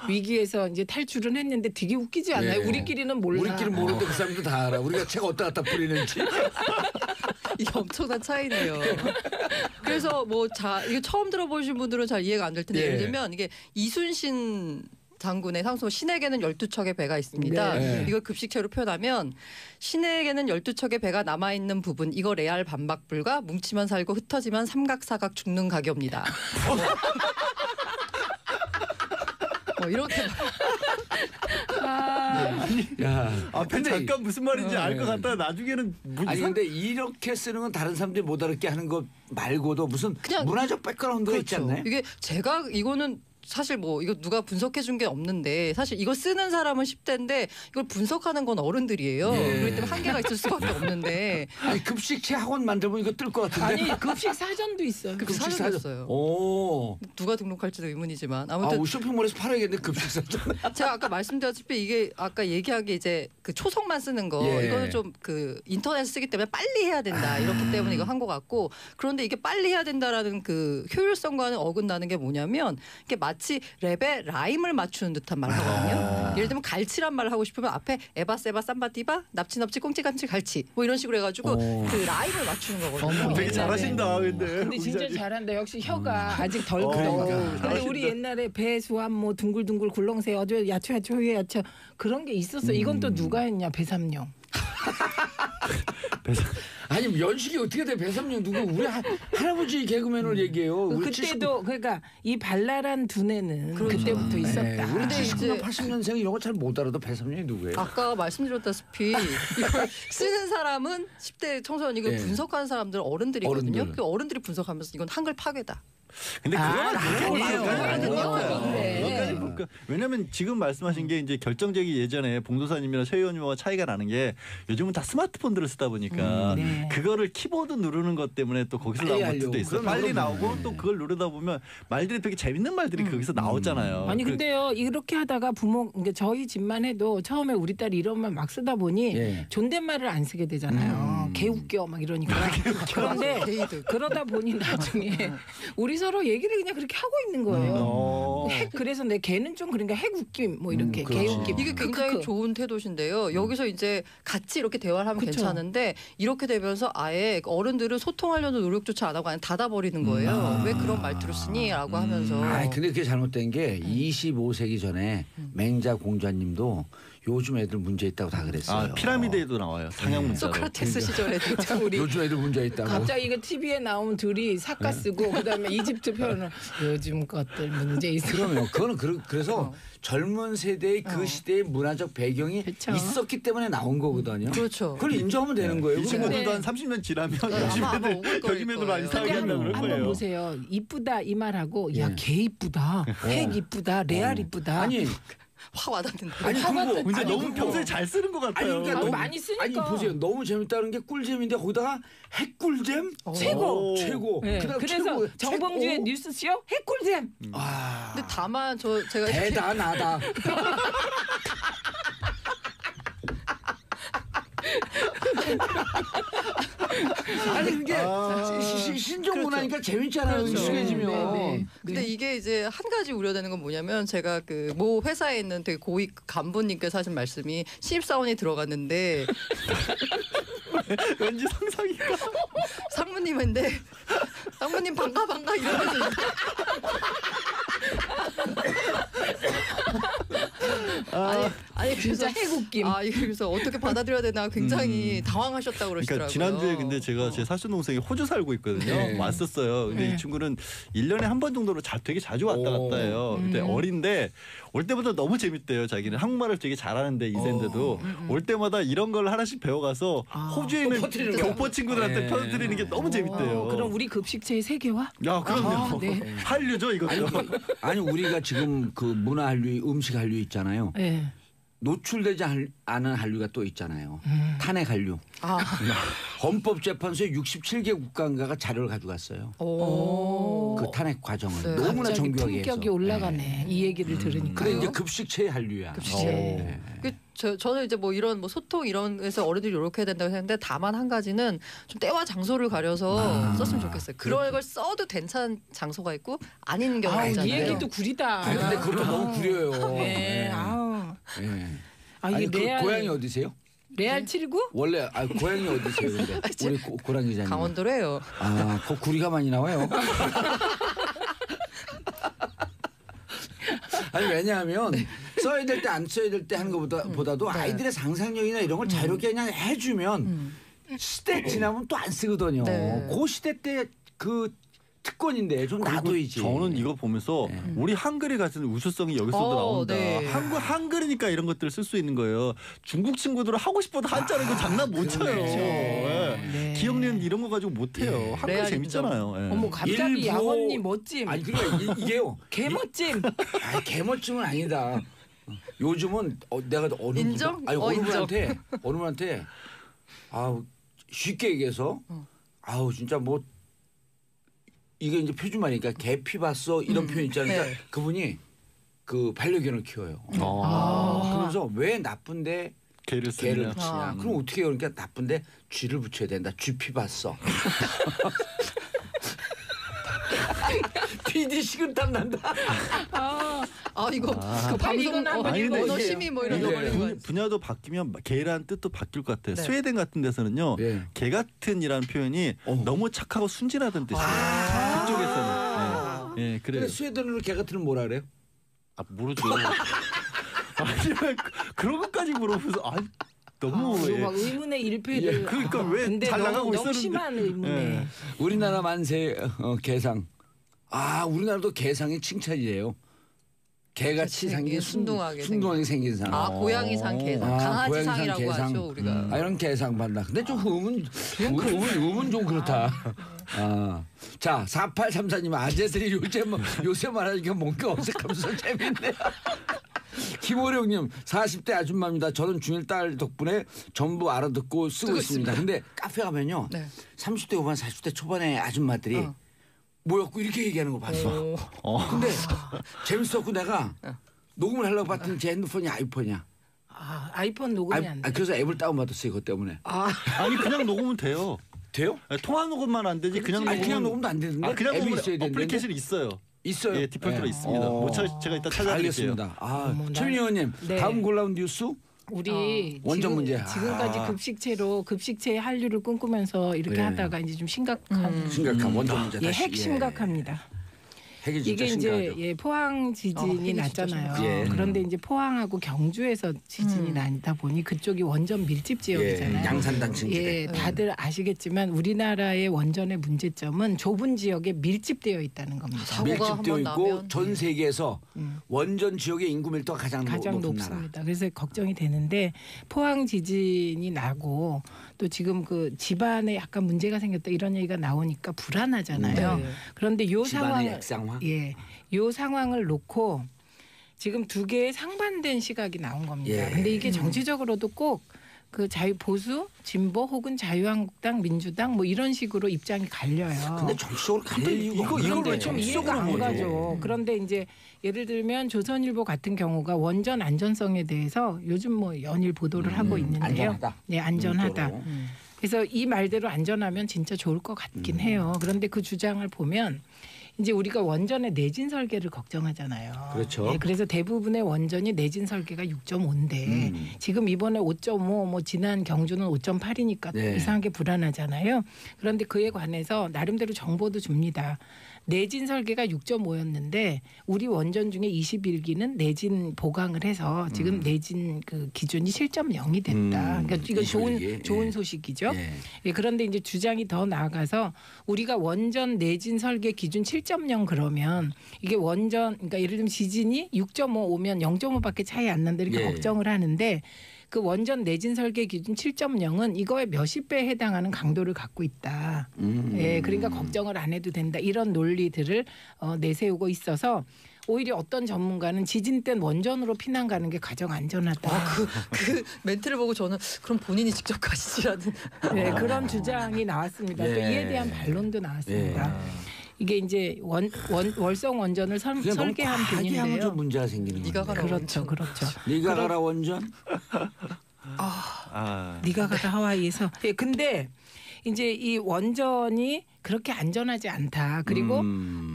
위기에서 이제 탈출은 했는데 되게 웃기지 않나요? 예. 우리끼리는 몰라. 우리끼리 모르는데 그 사람도 다 알아. 우리가 책 어디다 갖다 뿌리는지. 이게 엄청난 차이네요. 그래서 이거 처음 들어보신 분들은 잘 이해가 안 될 텐데 예. 예를 들면 이게 이순신 장군의 상소 신에게는 12척의 배가 있습니다. 네. 이걸 급식체로 표현하면 신에게는 12척의 배가 남아있는 부분 이거 레알 반박 불가 뭉치면 살고 흩어지면 삼각사각 죽는 가교입니다. 이렇게 야. 앞에 근데 잠깐 무슨 말인지 알 것 예. 같다. 나중에는 뭐 아니 이상- 근데 이렇게 쓰는 건 다른 사람들이 못 알아듣게 하는 거 말고도 무슨 그냥- 문화적 백그라운드가 있지 않나요? 이게 제가 이거는 사실 이거 누가 분석해 준 게 없는데 사실 이거 쓰는 사람은 10대인데 이걸 분석하는 건 어른들이에요. 예. 그렇기 때문에 한계가 있을 수밖에 없는데 아니 급식체 학원 만들면 이거 뜰 것 같은데. 아니 급식 사전도 있어요. 급식 사전이었어요. 오. 누가 등록할지도 의문이지만 아, 아무튼 우리 쇼핑몰에서 팔아야겠네 급식 사전. 제가 아까 말씀드렸다시피 이게 아까 얘기한 게 이제 그 초성만 쓰는 거 예. 이거는 좀 그 인터넷 쓰기 때문에 빨리 해야 된다 이렇기 때문에 이거 한 것 같고 그런데 이게 빨리 해야 된다라는 그 효율성과는 어긋나는 게 뭐냐면 이게 마치 랩에 라임을 맞추는 듯한 말하거든요. 예를 들면 갈치란 말을 하고 싶으면 앞에 에바 세바 삼바 디바 납치 납치 꽁치 감치 갈치 뭐 이런 식으로 해가지고 그 라임을 맞추는 거거든요. 되게 잘하신다. 근데 진짜 잘한다. 역시 혀가 아직 덜 굳어. 근데 우리 옛날에 배 수암 뭐 둥글둥글 굴렁새 어저 야채 후에 야채 그런 게 있었어. 이건 또 누가 했냐 배삼룡. 아니 연식이 어떻게 돼? 배삼룡 누구 우리 할아버지 개그맨을 얘기해요. 우리 그때도 그러니까 이 발랄한 두뇌는 그때부터 있었다. 우리 70년 80년생 이런 거 잘 못 알아도 배삼룡이 누구예요? 아까 말씀드렸다시피 이걸 쓰는 사람은 10대 청소년이고 예. 분석하는 사람들은 어른들이거든요. 어른들. 그 어른들이 분석하면서 이건 한글 파괴다. 근데 그거는 아니에요. 왜냐면 지금 말씀하신 게 이제 결정적이 예전에 봉도사님이랑 최 의원님과 차이가 나는 게 요즘은 다 스마트폰들을 쓰다 보니까 네. 그거를 키보드 누르는 것 때문에 또 거기서 빨리 나온 것도 하려고. 있어요. 빨리 나오고 또 그걸 누르다 보면 말들이 되게 재밌는 말들이 거기서 나오잖아요. 아니 근데요 이렇게 하다가 부모 그러니까 저희 집만 해도 처음에 우리 딸이 이런 말 막 쓰다 보니 예. 존댓말을 안 쓰게 되잖아요. 개웃겨 막 이러니까. 그런데 그러다 보니 나중에 우리 서로 얘기를 그냥 그렇게 하고 있는 거예요. 그래서 내 걔는 좀 그러니까 핵웃김 뭐 이렇게 그렇지. 개웃김. 이게 굉장히 좋은 태도신데요. 여기서 이제 같이 이렇게 대화를 하면 그쵸. 괜찮은데 이렇게 되면서 아예 어른들은 소통하려는 노력조차 안 하고 그냥 닫아버리는 거예요. 왜 그런 말투를 쓰니?라고 하면서. 아, 근데 그게 잘못된 게 25세기 전에 맹자 공자님도 요즘 애들 문제 있다고 다 그랬어요. 아, 피라미드에도 나와요. 상형 문자로. 소크라테스 시절에도 우리 요즘 애들 문제 있다고. 갑자기 이거 TV에 나온 둘이 사과 쓰고 그다음에 이집트 표현을 요즘 것들 문제 있어. 그러면 그거는 그래서 젊은 세대의 그 시대의 문화적 배경이 그쵸. 있었기 때문에 나온 거거든요. 그렇죠. 그걸 인정하면 되는 거예요. 이 친구들도 한 30년 지나면 아마 오글 거일 요즘 애들 많이 거예요. 사귀려 근데 그럴 한번 거예요. 보세요. 이쁘다 이 말하고 예. 야 개 이쁘다, 핵 이쁘다, 레알 이쁘다. 아니 확 와닿는데. 아니 그리고 근데 아니, 너무 그리고 평소에 잘 쓰는 것 같아요. 아니, 그러니까 너무 너무- 많이 쓰니까. 아니 보세요. 너무 재밌다는 게 꿀잼인데 거기다가 핵꿀잼 최고. 최고. 네, 그다음 그래서 최고, 정봉주의 최고. 뉴스쇼 핵꿀잼. 아 근데 다만 제가 이렇게 대단하다. 아니 그게 신종 문화니까 재밌잖아요. 그렇죠. 익숙해지면. 네. 근데 이게 이제 한 가지 우려되는 건 뭐냐면 제가 그 모 회사에 있는 되게 고위 간부님께서 하신 말씀이 신입사원이 들어갔는데 왠지 상상이가. 상무님인데 상무님 반가 이러면서 아니 진짜 그래서 핵웃김. 그래서 어떻게 받아들여야 되나 굉장히 당황하셨다고 그러시더라고요. 그러니까 지난주에 근데 제가 제 사촌 동생이 호주 살고 있거든요. 네. 왔었어요. 근데 이 친구는 1년에 한 번 정도로 되게 자주 왔다 갔다 해요. 근데 어린데 올 때마다 너무 재밌대요. 자기는 한국말을 되게 잘하는데 이세인데도 올 때마다 이런 걸 하나씩 배워가서 호주에 있는 퍼뜨리는 거야. 교포 친구들한테 네. 퍼뜨리는 게 너무 재밌대요. 그럼 우리 급식체의 세계화? 야 그럼요. 네. 한류죠 이것도. 아니 우리가 지금 그 문화 한류, 음식 한류 있잖아요. 네. 노출되지 않은 한류가 또 있잖아요. 탄핵 한류. 헌법재판소에 67개 국가인가가 자료를 가져갔어요. 오. 그 탄핵 과정을 네. 너무나 갑자기 정교하게 해서. 품격이 올라가네. 이 얘기를 들으니까. 그래 이제 급식체 한류야. 급식체. 저는 이제 뭐 이런 뭐 소통 이런 에서 어른들이 이렇게 해야 된다고 했는데 다만 한 가지는 좀 때와 장소를 가려서 썼으면 좋겠어요. 그런 걸 써도 괜찮은 장소가 있고 아닌 경우가 이 있잖아요. 얘기도 구리다. 근데 그것도 너무 구려요. 네. 아우. 예. 이게 아니 그 레알 고향이 어디세요? 레알 79? 원래 고향이 어디세요? 근데 우리 고랑 기자님. 강원도래요. 그 구리가 많이 나와요. 아니 왜냐하면 써야 될 때 안 써야 될 때 하는 것보다도 아이들의 상상력이나 이런 걸 자유롭게 그냥 해주면 시대 지나면 또 안 쓰거든요. 네. 그 시대 때 그 특권인데 좀 놔둬야지. 저는 이거 보면서 우리 한글이 가진 우수성이 여기서도 나온다. 네. 한글이니까 이런 것들을 쓸 수 있는 거예요. 중국 친구들은 하고 싶어도 한자는 거 장난 못 쳐요. 그렇죠. 예. 네. 기억력 이런 거 가지고 못 해요. 한글 레알 재밌잖아요. 예. 어머 갑자기 일부- 양언니 멋짐. 아니 그러니까 이게요. 개멋짐. 개멋짐은 아니다. 요즘은 내가 어느 인정? 아니 인정. 어느 분한테 쉽게 얘기해서 진짜 뭐 이게 이제 표준말이니까 개 피봤어 이런 표현 있잖아요. 그러니까 네. 그분이 그 반려견을 키워요. 그러면서 왜 나쁜데 개를 쓰냐. 개를 붙이냐. 그럼 어떻게 해요? 그러니까 나쁜데 쥐를 붙여야 된다. 쥐 피봤어. PD 식은땀 난다. 이거 그 빨리 방송 이건 한번 언어 이게- 심의 뭐 이런 이게 거 걸리는 거 분야도 바뀌면 개라는 뜻도 바뀔 것 같아요. 네. 스웨덴 같은 데서는요. 예. 개 같은이라는 표현이 너무 착하고 순진하다는 뜻이에요. 그쪽에서는. 예, 그래 그래요. 스웨덴으로 개 같으면 뭐라 그래요? 모르죠. 아니, 그런 것까지 물어보면서 너무 이거 예. 막 의문의 일패를. 예, 그러니까 왜 근데 잘 나가고 너무 있었는데. 심한 의문에. 예. 우리나라 만세 개상. 우리나라도 개상이 칭찬이에요. 개같이 그치, 생긴 순둥하게 생긴 상. 고양이상 개상, 강아지상이라고 고양이상 하죠 우리가. 이런 개상 받나. 근데 좀 음은 좀 그렇다. 자, 4834님 아재들이 요새 말하니까 뭔가 어색하면서 재밌네요. 김호령님 40대 아줌마입니다. 저는 중1 딸 덕분에 전부 알아듣고 쓰고 있습니다. 근데 카페 가면요. 네. 30대 후반 40대 초반의 아줌마들이 모였고 이렇게 얘기하는 걸 봤어. 근데 재밌었고 내가 녹음을 하려고 봤더니 제 핸드폰이 아이폰이야. 아이폰 녹음이 안 돼. 그래서 앱을 다운받았어요. 그것 때문에. 아니 그냥 녹음은 돼요. 돼요? 통화 녹음만 안 되지. 그냥 녹음도 안 되는데. 그냥 앱이 녹음 있어야 되는데. 어플리케이션이 있어요. 있어요. 예, 디폴트로 네. 있습니다. 제가 이따 찾아드릴게요. 알겠습니다. 어머, 최민희 의원님 네. 다음 골라온 뉴스 우리 원전 문제. 지금까지 급식체의 한류를 꿈꾸면서 이렇게 네. 하다가 이제 좀 심각한 심각한 원전 문제. 다시. 핵 심각합니다. 핵이 진짜 이게 심각하죠. 이제 포항 지진이 핵이 났잖아요. 진짜 예. 그런데 이제 포항하고 경주에서 지진이 나다 보니 그쪽이 원전 밀집 지역이잖아요. 양산단 층지대. 예, 다들 아시겠지만 우리나라의 원전의 문제점은 좁은 지역에 밀집되어 있다는 겁니다. 사고가 밀집되어 한번 있고 나면, 전 세계에서 원전 지역의 인구 밀도가 가장 높은 높습니다. 나라. 그래서 걱정이 되는데 포항 지진이 나고 또 지금 그 집안에 약간 문제가 생겼다 이런 얘기가 나오니까 불안하잖아요. 네. 그런데 요 집안의 상황 액상화. 예, 요 상황을 놓고 지금 두 개의 상반된 시각이 나온 겁니다. 예. 근데 이게 정치적으로도 꼭 그 보수, 진보 혹은 자유한국당, 민주당 뭐 이런 식으로 입장이 갈려요. 근데 정치적으로 갈릴 이유가 이걸 없는데. 왜 좀 정치적으로 이해가 안 보죠? 가죠. 그런데 이제 예를 들면 조선일보 같은 경우가 원전 안전성에 대해서 요즘 뭐 연일 보도를 하고 있는데요. 안전하다. 네, 안전하다. 밀도로. 그래서 이 말대로 안전하면 진짜 좋을 것 같긴 해요. 그런데 그 주장을 보면 이제 우리가 원전의 내진 설계를 걱정하잖아요. 그렇죠. 네, 그래서 대부분의 원전이 내진 설계가 6.5인데 지금 이번에 5.5, 뭐 지난 경주는 5.8이니까 네. 이상하게 불안하잖아요. 그런데 그에 관해서 나름대로 정보도 줍니다. 내진 설계가 6.5였는데 우리 원전 중에 21기는 내진 보강을 해서 지금 내진 그 기준이 7.0이 됐다. 그러니까 이건 21기. 좋은 예. 소식이죠. 예. 예, 그런데 이제 주장이 더 나아가서 우리가 원전 내진 설계 기준 7.0 그러면 이게 원전 그러니까 예를 들면 지진이 6.5 오면 0.5밖에 차이 안 난다 이렇게 예. 걱정을 하는데 그 원전 내진 설계 기준 7.0은 이거의 몇십 배에 해당하는 강도를 갖고 있다. 예, 그러니까 걱정을 안 해도 된다. 이런 논리들을 내세우고 있어서 오히려 어떤 전문가는 지진 땐 원전으로 피난 가는 게 가장 안전하다. 그 멘트를 보고 저는 그럼 본인이 직접 가시지라는. 네, 그런 주장이 나왔습니다. 또 예. 이에 대한 반론도 나왔습니다. 예. 이게 이제 월성 원전을 그게 너무 설계한 과하게 하면 분인데요. 좀 문제가 생기는 네가 건데. 가라. 그렇죠, 그렇죠. 네가 가라 원전. 네가 가다 하와이에서. 예, 근데 이제 이 원전이 그렇게 안전하지 않다. 그리고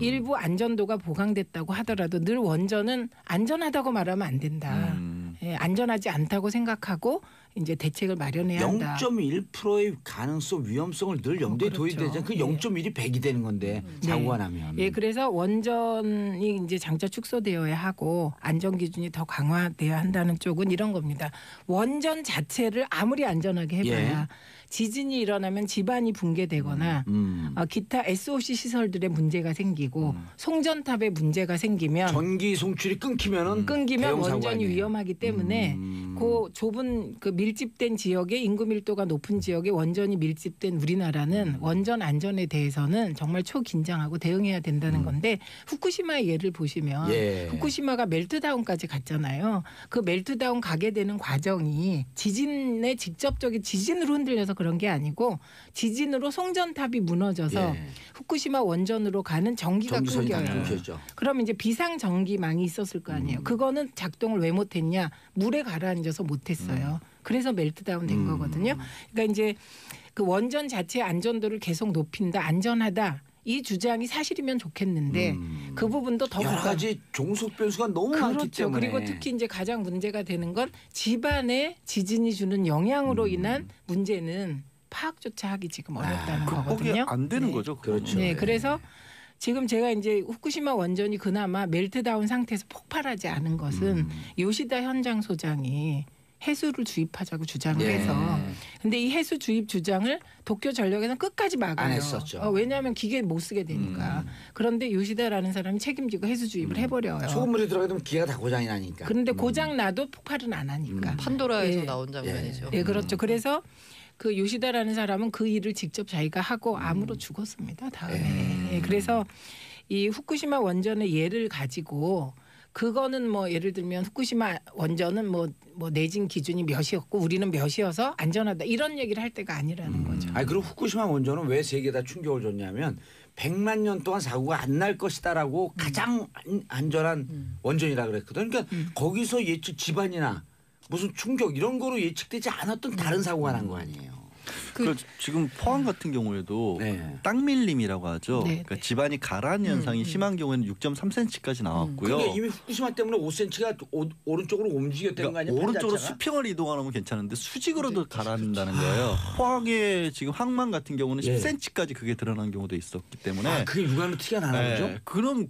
일부 안전도가 보강됐다고 하더라도 늘 원전은 안전하다고 말하면 안 된다. 예, 안전하지 않다고 생각하고 이제 대책을 마련해야 한다. 0.1%의 가능성, 위험성을 늘 염두에 둬야 그렇죠. 되잖아요. 그 0.1이 100이 되는 건데 사고가 나면. 예, 그래서 원전이 이제 장차 축소되어야 하고 안전 기준이 더 강화돼야 한다는 쪽은 이런 겁니다. 원전 자체를 아무리 안전하게 해봐야 지진이 일어나면 집안이 붕괴되거나 기타 SOC 시설들의 문제가 생기고 송전탑에 문제가 생기면 전기 송출이 끊기면 끊기면 원전이 위험하기 때문에 그 좁은 그 밀집된 지역에 인구 밀도가 높은 지역에 원전이 밀집된 우리나라는 원전 안전에 대해서는 정말 초긴장하고 대응해야 된다는 건데 후쿠시마의 예를 보시면 예. 후쿠시마가 멜트다운까지 갔잖아요. 그 멜트다운 가게 되는 과정이 지진에 직접적인 지진으로 흔들려서 그런 게 아니고 지진으로 송전탑이 무너져서 예. 후쿠시마 원전으로 가는 전기가 전기선이 다 끊겨요. 끊겨죠. 그럼 이제 비상 전기망이 있었을 거 아니에요. 그거는 작동을 왜 못했냐? 물에 가라앉아서 못했어요. 그래서 멜트다운 된 거거든요. 그러니까 이제 그 원전 자체의 안전도를 계속 높인다, 안전하다. 이 주장이 사실이면 좋겠는데 그 부분도 더 여러 가지 종속 변수가 너무 많기 그렇죠. 때문에. 그리고 특히 이제 가장 문제가 되는 건 집안에 지진이 주는 영향으로 인한 문제는 파악조차 하기 지금 어렵다는 극복이 거거든요. 안 되는 네. 거죠. 그렇죠. 네, 그래서 지금 제가 이제 후쿠시마 원전이 그나마 멜트다운 상태에서 폭발하지 않은 것은 요시다 현장 소장이 해수를 주입하자고 주장을 예. 해서 근데 이 해수 주입 주장을 도쿄 전력에서는 끝까지 막아요. 안 했었죠. 왜냐하면 기계 못 쓰게 되니까. 그런데 요시다라는 사람이 책임지고 해수 주입을 해버려요. 소금물이 들어가게 되면 기계가 다 고장이 나니까. 그런데 고장 나도 폭발은 안 하니까. 판도라에서 예. 나온 장면이죠. 네, 그렇죠. 그래서 그 요시다라는 사람은 그 일을 직접 자기가 하고 암으로 죽었습니다. 다음에. 예, 그래서 이 후쿠시마 원전의 예를 가지고 그거는 뭐 예를 들면 후쿠시마 원전은 뭐 내진 기준이 몇이었고 우리는 몇이어서 안전하다 이런 얘기를 할 때가 아니라는 거죠. 아니 그리고 후쿠시마 원전은 왜 세계에다 충격을 줬냐면 100만 년 동안 사고가 안 날 것이다라고 가장 안전한 원전이라 그랬거든. 그러니까 거기서 예측 집안이나 무슨 충격 이런 거로 예측되지 않았던 다른 사고가 난 거 아니에요. 그 지금 포항 같은 경우에도 네. 땅밀림이라고 하죠. 네, 그러니까 집안이 가라앉는 현상이 심한 경우에는 6.3cm까지 나왔고요. 그게 이미 후쿠시마 때문에 5cm가 오른쪽으로 움직였다는 거 아니에요? 판 오른쪽으로 자체가? 수평을 이동하면 괜찮은데 수직으로도 가라앉는다는 거예요. 포항의 지금 항만 같은 경우는 예. 10cm까지 그게 드러난 경우도 있었기 때문에 아, 그게 육안으로 티가 나는 거죠? 그러면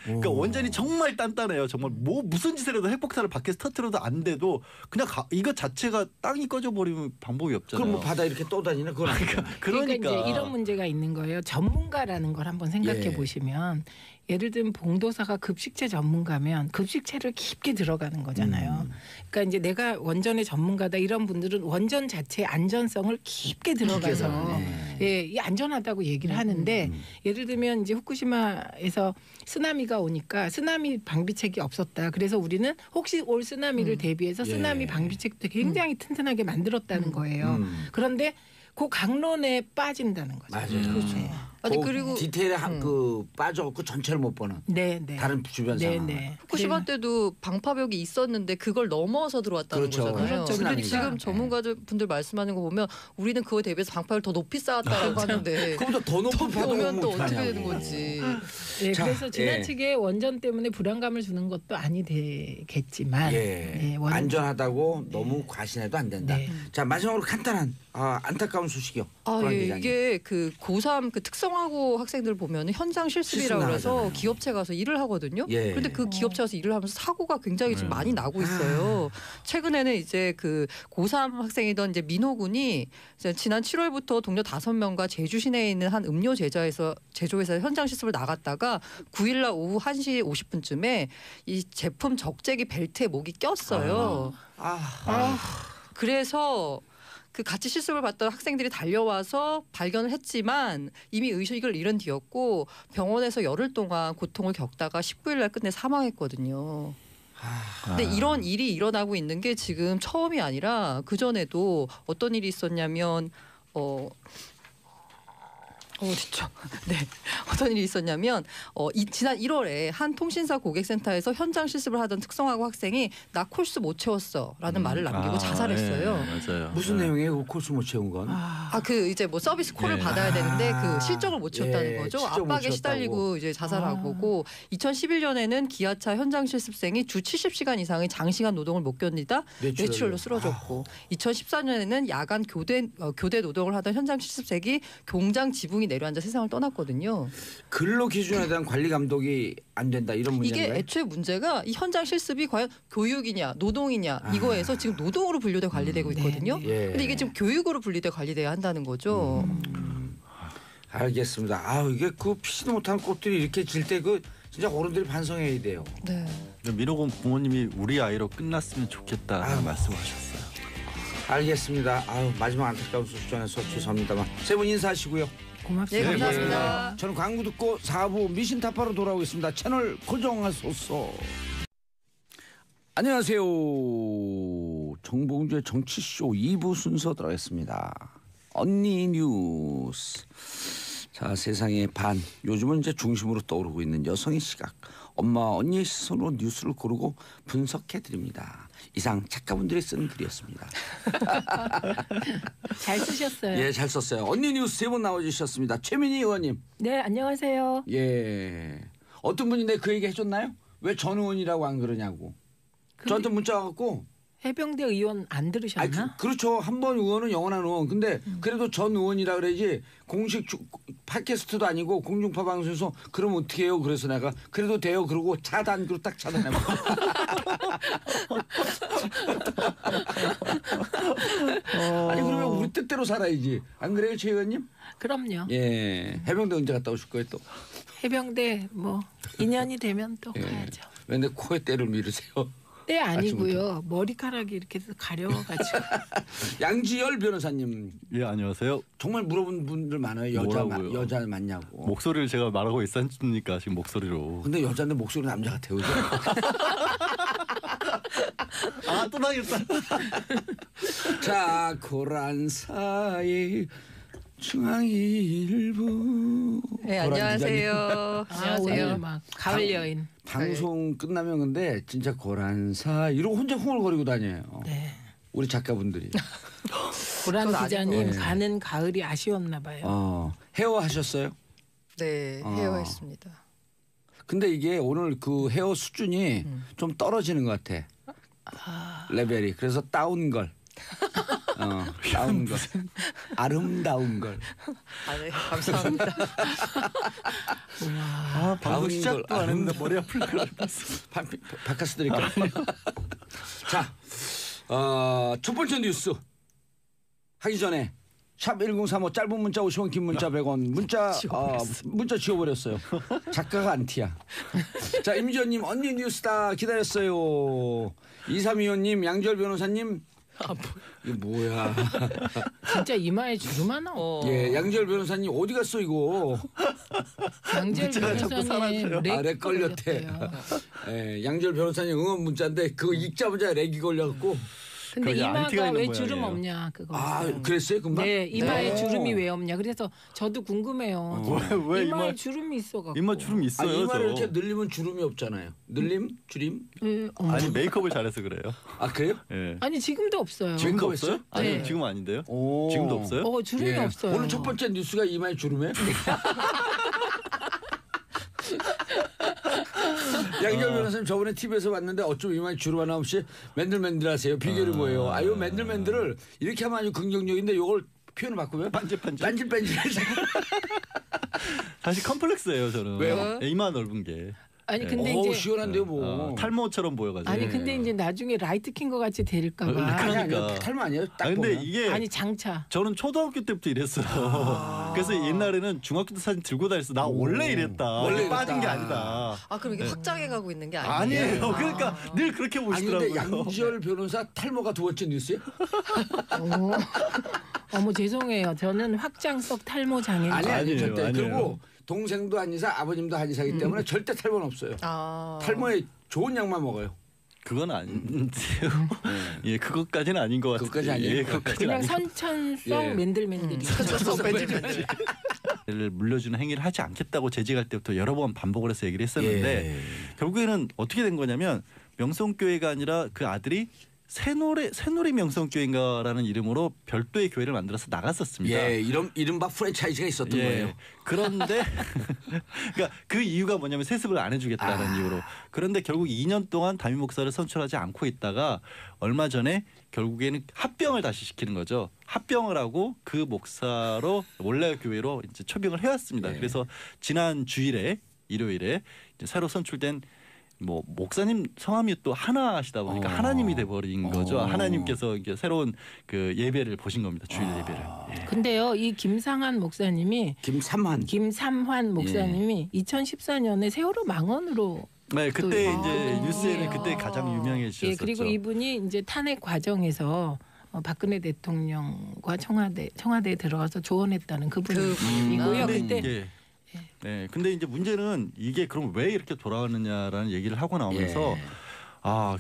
그러니까 원전이 정말 단단해요. 정말 뭐 무슨 짓을 해도 핵폭탄을 밖에서 터트려도 안 돼도 그냥 이거 자체가 땅이 꺼져 버리면 방법이 없잖아요. 그럼 뭐 바다 이렇게 떠다니나 그건 아니죠. 그러니까 이제 이런 문제가 있는 거예요. 전문가라는 걸 한번 생각해 예. 보시면 예를 들면 봉도사가 급식체 전문가면 급식체를 깊게 들어가는 거잖아요. 그러니까 이제 내가 원전의 전문가다 이런 분들은 원전 자체의 안전성을 깊게 들어가서 예, 이 안전하다고 얘기를 하는데 예를 들면 이제 후쿠시마에서 쓰나미가 오니까 쓰나미 방비책이 없었다. 그래서 우리는 혹시 올 쓰나미를 대비해서 쓰나미 예. 방비책도 굉장히 튼튼하게 만들었다는 거예요. 그런데 그 강론에 빠진다는 거죠. 맞아요. 그렇죠. 아니, 그 그리고 디테일에 그 빠져갖고 전체를 못 보는 네, 네. 다른 주변 네, 상황. 네. 후쿠시마 때도 방파벽이 있었는데 그걸 넘어서 들어왔다는 그렇죠. 거잖아요. 그렇죠. 근데 그러니까. 지금 전문가들 분들 말씀하는 거 보면 우리는 그거에 대비해서 방파벽을 더 높이 쌓았다라고 하는데 그보다 더 높은 파도 오면 또 어떻게 어떡하냐고. 되는 건지. 네, 자, 그래서 예. 지나치게 원전 때문에 불안감을 주는 것도 아니 되겠지만 예. 네, 안전하다고 너무 과신해도 안 된다. 네. 자 마지막으로 간단한 안타까운 소식이요. 예, 이게 그 고3 그 특성화고 학생들 보면 현장 실습이라고 실습 그래서 나가잖아요. 기업체 가서 일을 하거든요. 예. 그런데 그 기업체 가서 일을 하면서 사고가 굉장히 지금 많이 나고 있어요. 최근에는 이제 그 고3 학생이던 이제 민호 군이 이제 지난 7월부터 동료 5명과 제주 시내에 있는 한 음료 제조회사 현장 실습을 나갔다가 9일날 오후 1시 50분쯤에 이 제품 적재기 벨트에 목이 꼈어요. 그래서 그 같이 실습을 봤던 학생들이 달려와서 발견을 했지만 이미 의식을 잃은 뒤였고 병원에서 열흘 동안 고통을 겪다가 19일 날 끝내 사망했거든요. 근데 이런 일이 일어나고 있는 게 지금 처음이 아니라 그전에도 어떤 일이 있었냐면 진짜. 네. 어떤 일이 있었냐면 지난 1월에 한 통신사 고객센터에서 현장 실습을 하던 특성화고 학생이 나 콜수 못 채웠어라는 말을 남기고 자살했어요. 네, 맞아요. 무슨 내용이에요? 그 코스 못 채운 건? 그 이제 뭐 서비스 콜을 네. 받아야 되는데 그 실적을 못 채웠다는 예, 거죠. 실적 못 압박에 채웠다고. 시달리고 이제 자살한 거고 2011년에는 기아차 현장 실습생이 주 70시간 이상의 장시간 노동을 못 견디다 뇌출혈로 쓰러졌고 2014년에는 야간 교대 노동을 하던 현장 실습생이 공장 지붕이 내려앉아 세상을 떠났거든요. 근로 기준에 대한 관리 감독이 안 된다 이런 문제인가요? 이게 애초에 문제가 이 현장 실습이 과연 교육이냐 노동이냐 이거에서 지금 노동으로 분류돼 관리되고 있거든요. 예. 근데 이게 지금 교육으로 분리돼 관리돼야 한다는 거죠. 알겠습니다. 이게 그 피지도 못한 꽃들이 이렇게 질 때 그 진짜 어른들이 반성해야 돼요. 네. 민호군 부모님이 우리 아이로 끝났으면 좋겠다라는 말씀하셨어요. 알겠습니다. 마지막 안타까운 소식 전해서 죄송합니다만 세 분 인사하시고요. 고맙습니다. 네, 감사합니다. 저는 광고 듣고 4부 미신타파로 돌아오겠습니다. 채널 고정하소서. 안녕하세요. 정봉주의 정치쇼 2부 순서 들어가겠습니다. 언니 뉴스. 자, 세상의 반. 요즘은 이제 중심으로 떠오르고 있는 여성의 시각. 엄마, 언니의 시선으로 뉴스를 고르고 분석해 드립니다. 이상 작가분들이 쓴 글이었습니다. 잘 쓰셨어요. 예, 잘 썼어요. 언니 뉴스 3번 나와주셨습니다. 최민희 의원님. 네, 안녕하세요. 예. 어떤 분이 내 그 얘기 해줬나요? 왜 전 의원이라고 안 그러냐고. 저한테 문자 와갖고. 해병대 의원 안 들으셨나? 아니, 그렇죠. 한 번 의원은 영원한 의원. 근데 그래도 전 의원이라 그래야지 공식 팟캐스트도 아니고 공중파 방송에서 그러면 어떻게 해요? 그래서 내가 그래도 돼요. 그러고 차단으로 딱 차단해. 아니 그러면 우리 뜻대로 살아야지. 안 그래요, 최 의원님? 그럼요. 예. 해병대 언제 갔다 오실 거예요 또? 해병대 뭐 인연이 되면 또 예. 가야죠. 왜 내 코에 때를 미르세요? 네 아니고요. 머리카락이 이렇게 가려워가지고. 양지열 변호사님. 예, 안녕하세요. 정말 물어본 분들 많아요. 뭐라고요? 여자 맞냐고. 목소리를 제가 말하고 있었으니까 지금 목소리로. 근데 여자인데 목소리 남자 같아요. 그죠? 아, 또 나겠다. 자, 고란사의 중앙일보. 네, 안녕하세요. 오늘 막 가을 여인. 방송 끝나면 근데 진짜 고란사 이러고 혼자 흥얼거리고 다녀요. 네. 우리 작가분들이. 고란 전 기자님 아니고. 가는 가을이 아쉬웠나 봐요. 헤어 하셨어요? 네, 헤어했습니다. 근데 이게 오늘 그 헤어 수준이 좀 떨어지는 것 같아. 레벨이. 그래서 다운 걸. 다운 걸. 아름다운 걸. 아, 네, 감사합니다. 아, 방송 다운 시작도 걸 안 했는데 머리 아플 걸 봤어. 바카스 드릴까요? 자, 첫 번째 뉴스 하기 전에 샵 1035 짧은 문자 50원 긴 문자 100원 문자 지워버렸어요. 작가가 안티야. 자, 임지연님 언니 뉴스다 기다렸어요. 2325님 양지열 변호사님 이게 뭐야. 진짜 이마에 주름 하나. 예, 양지열 변호사님 어디 갔어 이거. 양지열 자꾸 사라져요. 변호사님 렉 걸렸대. 예, 양지열 변호사님 응원 문자인데 그거 읽자마자 렉이 걸려갖고. 근데 거기 안티가 이마가 있는 왜 주름 모양이에요. 없냐 그거. 아, 있어요. 그랬어요 금방? 네, 이마에 네. 주름이 왜 없냐. 그래서 저도 궁금해요. 왜 이마에 이마 주름이 있어갖고. 이마 주름 있어요. 아니, 이마를 저. 이렇게 늘리면 주름이 없잖아요. 늘림? 줄임? 네, 어머. 아니 메이크업을 잘해서 그래요. 아 그래요? 예. 아니 지금도 없어요. 지금도 메이크업 없어요? 아니 네. 지금 아닌데요? 오. 지금도 없어요? 주름이 예. 없어요. 오늘 첫 번째 뉴스가 이마에 주름이에요? 양지열 변호사님 저번에 TV에서 봤는데 어쩜 이마에 주름 하나 없이 맨들맨들하세요. 비결이 뭐예요? 아, 요 맨들맨들을 이렇게 하면 아주 긍정적인데 요걸 표현을 바꾸면 반질반질. 반질반질하세요. 사실 컴플렉스예요 저는. 왜요? 이마 넓은 게. 아니 네. 근데 오, 이제 시원한데요 뭐. 탈모처럼 보여가지고. 아니 근데 이제 나중에 라이트 킨 것 같이 될까봐. 그러니까. 아니, 탈모 아니에요? 딱 아 근데 보면. 이게 아니 장차. 저는 초등학교 때부터 이랬어요. 그래서 옛날에는 중학교 때 사진 들고 다녔어. 나 원래 이랬다. 원래 이게 빠진 게 이랬다. 아니다. 아, 그럼 이게 확장해 가고 있는 게 아니에요? 아니에요. 그러니까 늘 그렇게 아니 보시더라고요. 근데 양지열 변호사 탈모가 두 번째 뉴스예요? 어머 죄송해요. 저는 확장성 탈모 장애인. 아니 아니에요, 절대. 아니에요. 그리고 동생도 한의사, 아버님도 한의사이기 때문에 절대 탈모는 없어요. 아. 탈모에 좋은 약만 먹어요. 그건 아닌데요. 예, 그것까지는 아닌 것 같아요. 그것까지 아니에요? 예, 그것까지는 그냥 아니에요. 선천성 예. 맨들맨들이. 를 물려주는 행위를 하지 않겠다고 재직할 때부터 여러 번 반복을 해서 얘기를 했었는데 예. 결국에는 어떻게 된 거냐면 명성교회가 아니라 그 아들이 새누리 명성교회인가라는 이름으로 별도의 교회를 만들어서 나갔었습니다. 예, 이른바 프랜차이즈가 있었던 거예요. 그런데 그러니까 그 이유가 뭐냐면 세습을 안 해주겠다는 이유로. 그런데 결국 2년 동안 담임 목사를 선출하지 않고 있다가 얼마 전에 결국에는 합병을 다시 시키는 거죠. 합병을 하고 그 목사로 원래 교회로 이제 처병을 해왔습니다. 네. 그래서 지난 주일에 일요일에 이제 새로 선출된 뭐 목사님 성함이 또 하나시다 보니까 하나님이 돼버린 거죠. 하나님께서 이제 새로운 그 예배를 보신 겁니다. 주일 예배를. 예. 근데요, 이 김상환 목사님이 김삼환 목사님이 2014년에 세월호 망언으로 네, 그때 또 이제 뉴스에는 아. 그때 가장 유명해지셨었죠. 예, 그리고 이분이 이제 탄핵 과정에서 박근혜 대통령과 청와대에 들어가서 조언했다는 그분이고요. 근데 그때 이게 근데 이제 문제는 이게 그럼 왜 이렇게 돌아가느냐라는 얘기를 하고 나오면서 예.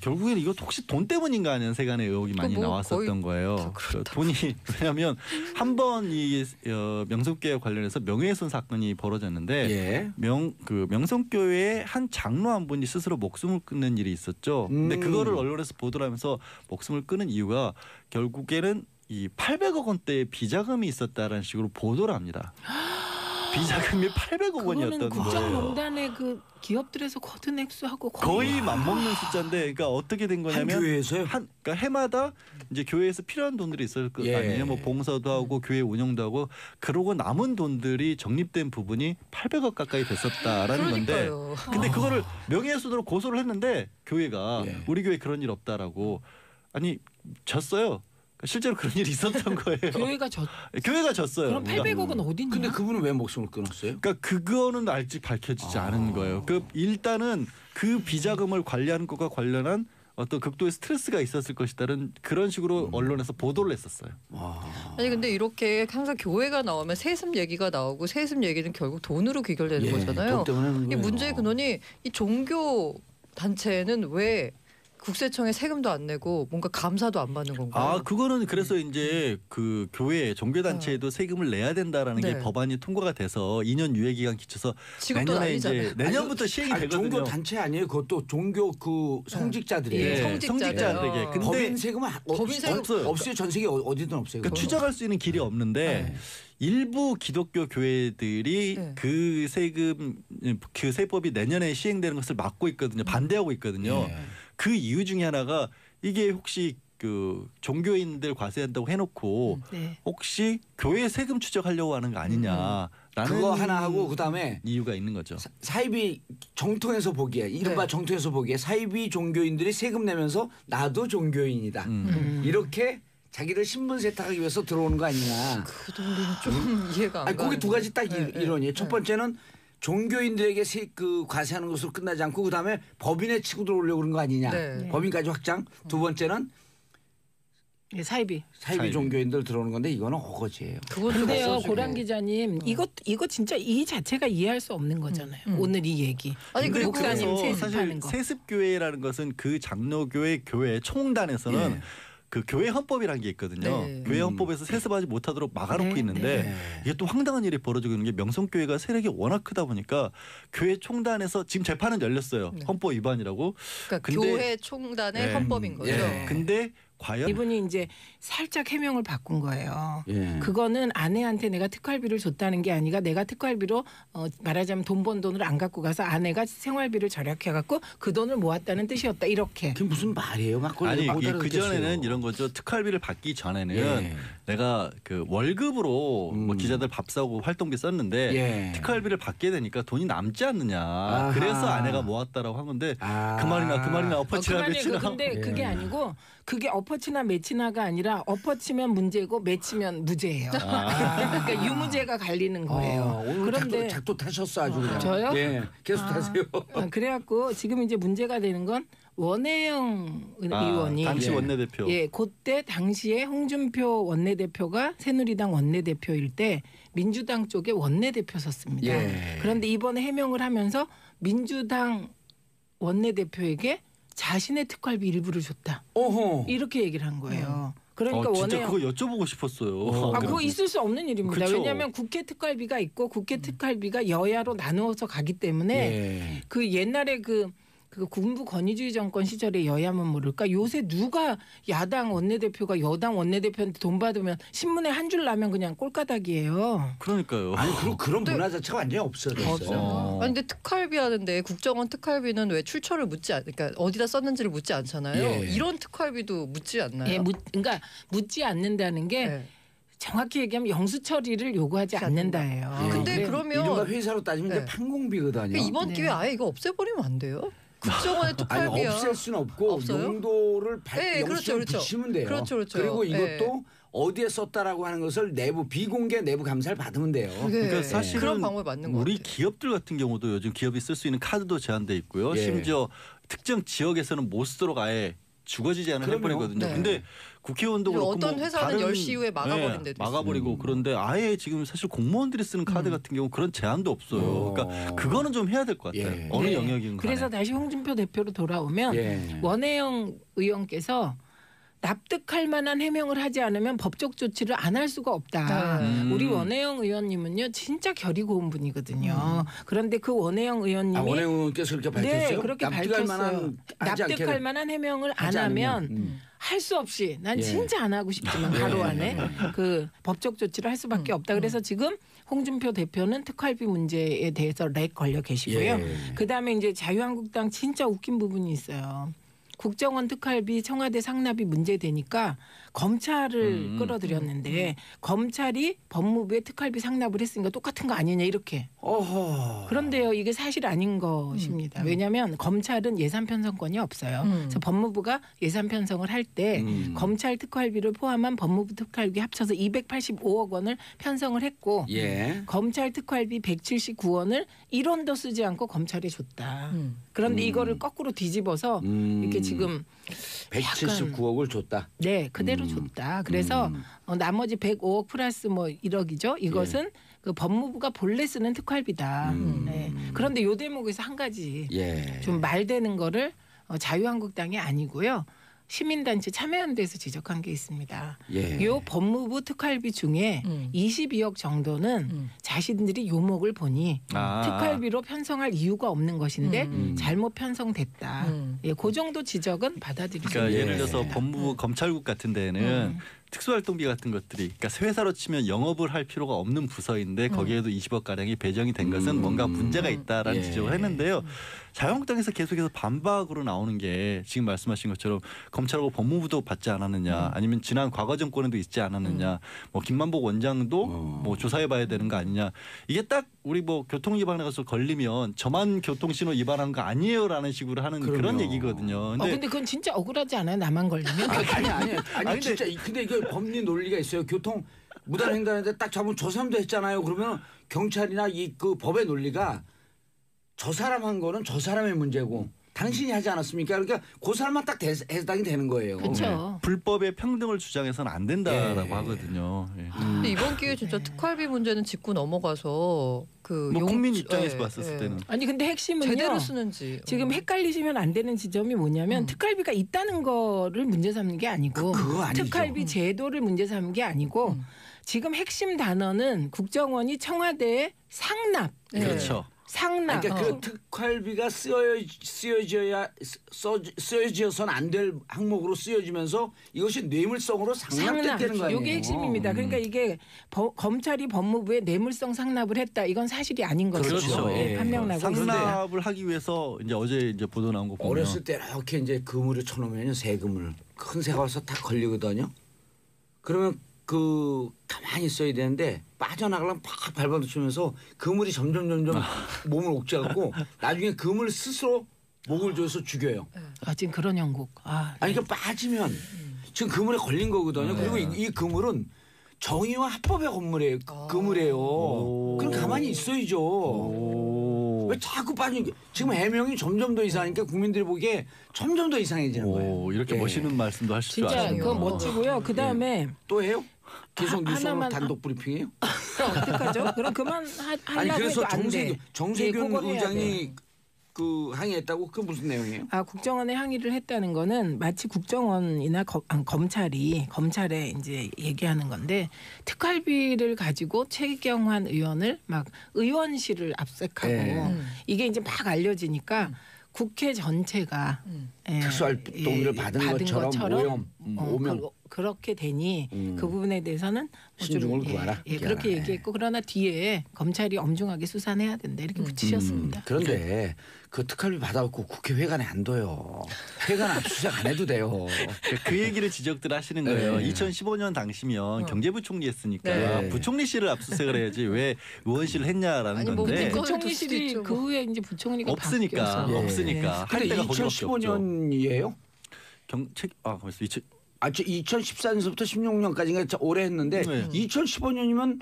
결국에는 이거 혹시 돈 때문인가 하는 세간의 의혹이 많이 뭐 나왔었던 거예요. 돈이 왜냐하면 한 번 이 명성교회 관련해서 명예훼손 사건이 벌어졌는데 예. 명성교회의 한 장로 한 분이 스스로 목숨을 끊는 일이 있었죠. 근데 그거를 언론에서 보도를 하면서 목숨을 끊은 이유가 결국에는 이 800억 원대의 비자금이 있었다라는 식으로 보도를 합니다. 비자금이 800억 원이었던 그거는 거예요. 국정농단의 그 기업들에서 거둔 액수하고 거의 맞먹는 숫자인데, 그러니까 어떻게 된 거냐면 한 교회에서요? 그러니까 해마다 이제 교회에서 필요한 돈들이 있을 거 아니에요. 뭐 봉사도 하고 교회 운영도 하고, 그러고 남은 돈들이 적립된 부분이 800억 가까이 됐었다라는 건데, 근데 그거를 명예훼손으로 고소를 했는데 교회가 우리 교회 그런 일 없다라고 졌어요. 실제로 그런 일이 있었던 거예요. 교회가 졌어요. 그럼 800억은 어디 있냐? 근데 그분은 왜 목숨을 끊었어요? 그러니까 그거는 아직 밝혀지지 않은 거예요. 일단은 그 비자금을 관리하는 것과 관련한 어떤 극도의 스트레스가 있었을 것이다는 그런 식으로 언론에서 보도를 했었어요. 아니 근데 이렇게 항상 교회가 나오면 세습 얘기가 나오고, 세습 얘기는 결국 돈으로 귀결되는 거잖아요. 돈 때문에 하는 이 거예요. 문제의 근원이 이 종교 단체는 왜 국세청에 세금도 안 내고 뭔가 감사도 안 받는 건가요? 그거는 그래서 이제 그 교회 종교단체에도 세금을 내야 된다라는 게 법안이 통과가 돼서 2년 유예 기간 기쳐서 내년에 이제 내년부터 시행이 되거든요. 종교 단체 아니에요? 그것도 종교 그 성직자들이에요. 성직자들에게. 근데 법인 세금은 없어요. 없어요. 전 세계 어디든 없어요. 그러니까 추적할 수 있는 길이 없는데 일부 기독교 교회들이 그 세금 그 세법이 내년에 시행되는 것을 막고 있거든요. 반대하고 있거든요. 그 이유 중에 하나가 이게 혹시 그 종교인들 과세한다고 해놓고 혹시 교회 세금 추적하려고 하는 거 아니냐라는 그거 하나 하고 그다음에 이유가 있는 거죠. 사이비 정통에서 보기에 이른바 정통에서 보기에 사이비 종교인들이 세금 내면서 나도 종교인이다. 이렇게 자기를 신분 세탁하기 위해서 들어오는 거 아니냐. 그 돈은 좀 이해가 안 가요. 거기 두 가지 딱 이론이에요. 첫 번째는 종교인들에게 과세하는 것으로 끝나지 않고 그다음에 법인에 치고 들어오려고 그런 거 아니냐. 법인까지 확장. 두 번째는 사이비 종교인들 들어오는 건데 이거는 어거지예요. 근데요, 고란 기자님, 이거 진짜 이 자체가 이해할 수 없는 거잖아요. 오늘 이 얘기. 아니 그리고 목사님 사실 세습하는 거. 세습교회라는 것은 그 장로교회 교회 총단에서는 그 교회 헌법이라는 게 있거든요. 교회 헌법에서 세습하지 못하도록 막아놓고 있는데 이게 또 황당한 일이 벌어지고 있는 게 명성교회가 세력이 워낙 크다 보니까 교회 총단에서 지금 재판은 열렸어요. 헌법 위반이라고. 그러니까 교회 총단의 헌법인 거죠. 근데 과연 이분이 이제 살짝 해명을 바꾼 거예요. 그거는 아내한테 내가 특활비를 줬다는 게 아니라 내가 특활비로 말하자면 돈 번 돈을 안 갖고 가서 아내가 생활비를 절약해갖고 그 돈을 모았다는 뜻이었다. 이렇게. 그게 무슨 말이에요? 아니 그 전에는 이런 거죠. 특활비를 받기 전에는 내가 그 월급으로 뭐 기자들 밥 사고 활동비 썼는데 특활비를 받게 되니까 돈이 남지 않느냐. 그래서 아내가 모았다라고 한 건데 그 말이나 엎어치나 매치나. 근데 그게 아니고 그게 엎어치나 매치나가 아니라 엎어치면 문제고 매치면 무죄예요. 그러니까 유무죄가 갈리는 거예요. 오늘 그런데 작도 타셨어 아주 그냥. 저요? 예, 계속 타세요. 그래갖고 지금 이제 문제가 되는 건 원혜영 의원이 당시 원내대표. 그때 당시에 홍준표 원내대표가 새누리당 원내대표일 때 민주당 쪽에 원내대표였습니다. 그런데 이번에 해명을 하면서 민주당 원내대표에게 자신의 특활비 일부를 줬다. 이렇게 얘기를 한 거예요. 그러니까 진짜 그거 여쭤보고 싶었어요. 그거 있을 수 없는 일입니다. 그쵸. 왜냐하면 국회 특활비가 있고 국회 특활비가 여야로 나누어서 가기 때문에 그 옛날에 그 군부 권위주의 정권 시절에 여야면 모를까 요새 누가 야당 원내대표가 여당 원내대표한테 돈 받으면 신문에 한 줄 나면 그냥 꼴가닥이에요. 그러니까요. 아니 그런 문화 자체가 완전히 없어졌어요. 아니 근데 특활비 하는데 국정원 특활비는 왜 출처를 그러니까 어디다 썼는지를 묻지 않잖아요. 이런 특활비도 묻지 않나요? 그러니까 묻지 않는다는 게 정확히 얘기하면 영수 처리를 요구하지 않는다예요. 근데 그러면 이른바 회사로 따지면 이제 판공비거든요. 그러니까 이번 기회에 아예 이거 없애버리면 안 돼요? 국정원의 특활비야. 없앨 수는 없고 없어요? 용도를 영수증 붙이면 돼요. 그렇죠. 그리고 이것도 어디에 썼다라고 하는 것을 비공개 내부 감사를 받으면 돼요. 그러니까 사실은 그런 방법이 맞는 것 우리 같아요. 기업들 같은 경우도 요즘 기업이 쓸 수 있는 카드도 제한돼 있고요. 심지어 특정 지역에서는 못 쓰도록 아예 죽어지지 않은 그럼요. 해버리거든요. 네. 근데 국회의원도 그렇고 어떤 뭐 회사는 다른, 10시 이후에 막아버린 데도 막아버리고 그런데 아예 지금 사실 공무원들이 쓰는 카드 같은 경우 그런 제한도 없어요. 그러니까 그거는 좀 해야 될 것 같아요. 예. 어느 네. 영역인 간에. 그래서 다시 홍준표 대표로 돌아오면 예. 원혜영 의원께서 납득할 만한 해명을 하지 않으면 법적 조치를 안 할 수가 없다. 우리 원혜영 의원님은요 진짜 결이 고운 분이거든요. 그런데 그 원혜영 의원님이 원혜영 의원께서 그렇게 밝혔어요? 네 그렇게 납득할 밝혔어요. 납득할 만한 해명을 안 하지 않으면, 하면 할 수 없이 난 예. 진짜 안 하고 싶지만 하루 안에 그 법적 조치를 할 수밖에 없다. 그래서 지금 홍준표 대표는 특활비 문제에 대해서 렉 걸려 계시고요. 예. 그다음에 이제 자유한국당 진짜 웃긴 부분이 있어요. 국정원 특활비 청와대 상납이 문제되니까 검찰을 끌어들였는데 검찰이 법무부에 특활비 상납을 했으니까 똑같은 거 아니냐 이렇게. 어허. 그런데요 이게 사실 아닌 것입니다. 왜냐하면 검찰은 예산 편성권이 없어요. 그래서 법무부가 예산 편성을 할 때 검찰 특활비를 포함한 법무부 특활비 합쳐서 285억 원을 편성을 했고 예. 검찰 특활비 179원을 1원도 쓰지 않고 검찰에 줬다. 그런데 이거를 거꾸로 뒤집어서 이렇게 지금 179억을 줬다. 네 그대로 줬다. 그래서 나머지 105억 플러스 뭐 1억이죠. 이것은 그 법무부가 본래 쓰는 특활비다. 네. 그런데 요 대목에서 한 가지 예. 좀 말되는 거를 자유한국당이 아니고요. 시민단체 참여연대에서 지적한 게 있습니다. 예. 요 법무부 특활비 중에 22억 정도는 자신들이 요목을 보니 특활비로 편성할 이유가 없는 것인데 잘못 편성됐다. 예, 그 정도 지적은 받아들이죠. 그러니까 예를 예. 들어서 법무부 검찰국 같은 데는 특수활동비 같은 것들이 그러니까 회사로 치면 영업을 할 필요가 없는 부서인데 거기에도 20억 가량이 배정이 된 것은 뭔가 문제가 있다라는 예. 지적을 했는데요. 자유한국당에서 계속해서 반박으로 나오는 게 지금 말씀하신 것처럼 검찰하고 법무부도 받지 않았느냐 아니면 지난 과거 정권에도 있지 않았느냐 뭐 김만복 원장도 뭐 조사해봐야 되는 거 아니냐 이게 딱 우리 뭐 교통 위반에 가서 걸리면 저만 교통신호 위반한 거 아니에요라는 식으로 하는 그런 그럼요. 얘기거든요. 근데 그건 진짜 억울하지 않아요? 나만 걸리면? 아니 진짜 근데 이게 법리 논리가 있어요. 교통 무단횡단인데 딱 잡으면 저 사람도 했잖아요. 그러면 경찰이나 이 그 법의 논리가 저 사람 한 거는 저 사람의 문제고 당신이 하지 않았습니까? 그러니까 그 사람만 딱 해당이 되는 거예요. 그렇죠. 불법의 평등을 주장해서는 안 된다라고 예. 하거든요. 예. 근데 이번 기회에 진짜 특활비 문제는 짚고 넘어가서 그 뭐 국민 용- 입장에서 예, 봤었을 예. 때는 아니 근데 핵심은요. 제대로 쓰는지 지금 헷갈리시면 안 되는 지점이 뭐냐면 특활비가 있다는 거를 문제 삼는 게 아니고 그거 아니죠. 특활비 제도를 문제 삼는 게 아니고 지금 핵심 단어는 국정원이 청와대에 상납, 예. 그렇죠. 상납. 그러니까 그 특활비가 쓰여져서는 안 될 항목으로 쓰여지면서 이것이 뇌물성으로 상납됐다는 거 아니에요. 이게 핵심입니다. 그러니까 이게 검찰이 법무부에 뇌물성 상납을 했다. 이건 사실이 아닌 거죠. 그렇죠. 예, 예. 판명나고 상납을 하기 위해서 이제 어제 이제 보도 나온 거 보면 어렸을 때 이렇게 이제 그물을 쳐놓으면 세금을 큰 새가 와서 다 걸리거든요. 그러면 그 가만히 있어야 되는데 빠져나가려면 팍 밟아붙이면서 그물이 점점 몸을 옥죄갖고 나중에 그물 스스로 목을 조여서 죽여요. 아, 지금 그런 형국. 아니 그러니까 빠지면 지금 그물에 걸린 거거든요. 그리고 이 그물은 정의와 합법의 그물이에요. 그럼 가만히 있어야죠. 왜 자꾸 빠지는 지금 해명이 점점 더 이상하니까 국민들이 보기에 점점 더 이상해지는 거예요. 오, 이렇게 예. 멋있는 말씀도 하실 줄 진짜 아시네요. 그건 멋지고요. 그 다음에 또 해요? 계속 뉴스로 하나만- 단독 브리핑해요? 어떡하죠? 그럼 그만 아니 하려고 그래서 해도 안 돼. 정세균 그걸 해야 의장이 돼. 그 항의했다고 그 무슨 내용이에요? 국정원에 항의를 했다는 거는 마치 국정원이나 검찰에 이제 얘기하는 건데 특활비를 가지고 최경환 의원을 막 의원실을 압색하고 네. 이게 이제 막 알려지니까 국회 전체가 특수활동비를 받은 것처럼 오명. 그렇게 되니 그 부분에 대해서는 신중을 구하라. 그렇게 얘기했고 그러나 뒤에 검찰이 엄중하게 수사해야 된다 이렇게 붙이셨습니다. 그런데 그 특활비 받아갖고 국회 회관에 안 둬요. 회관 압수수색 안 해도 돼요. 그 얘기를 지적들 하시는 거예요. 네. 2015년 당시면 경제부총리 했으니까 네. 부총리실을 압수수색을 해야지 왜 의원실을 했냐라는 아니, 뭐 건데 문건- 부총리실이 수도 있죠, 그 뭐. 후에 이제 부총리가 없으니까 바뀌어서. 예. 없으니까 할 근데 때가 거기밖에 없죠. 2015년이에요? 가만있어. 2014년서부터 16년까지인가 오래 했는데 네. 2015년이면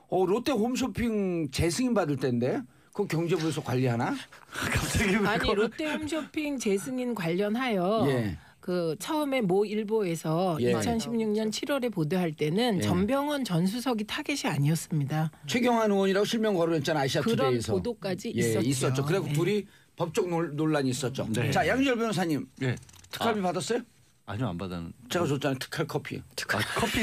롯데 홈쇼핑 재승인 받을 때인데 그 경제부에서 관리하나? 갑자기 왜 아니 그걸- 롯데홈쇼핑 재승인 관련하여 예. 그 처음에 모 일보에서 예. 2016년 7월에 보도할 때는 예. 전병헌 전 수석이 타겟이 아니었습니다. 최경환 의원이라고 실명 거론했잖아 그런 아시아투데이에서. 보도까지 예, 있었죠. 그래서 네. 둘이 법적 논란이 있었죠. 네. 자 양지열 변호사님 예. 특활비 받았어요? 아니요 안 받았는. 제가 줬잖아요 특활 커피. 커피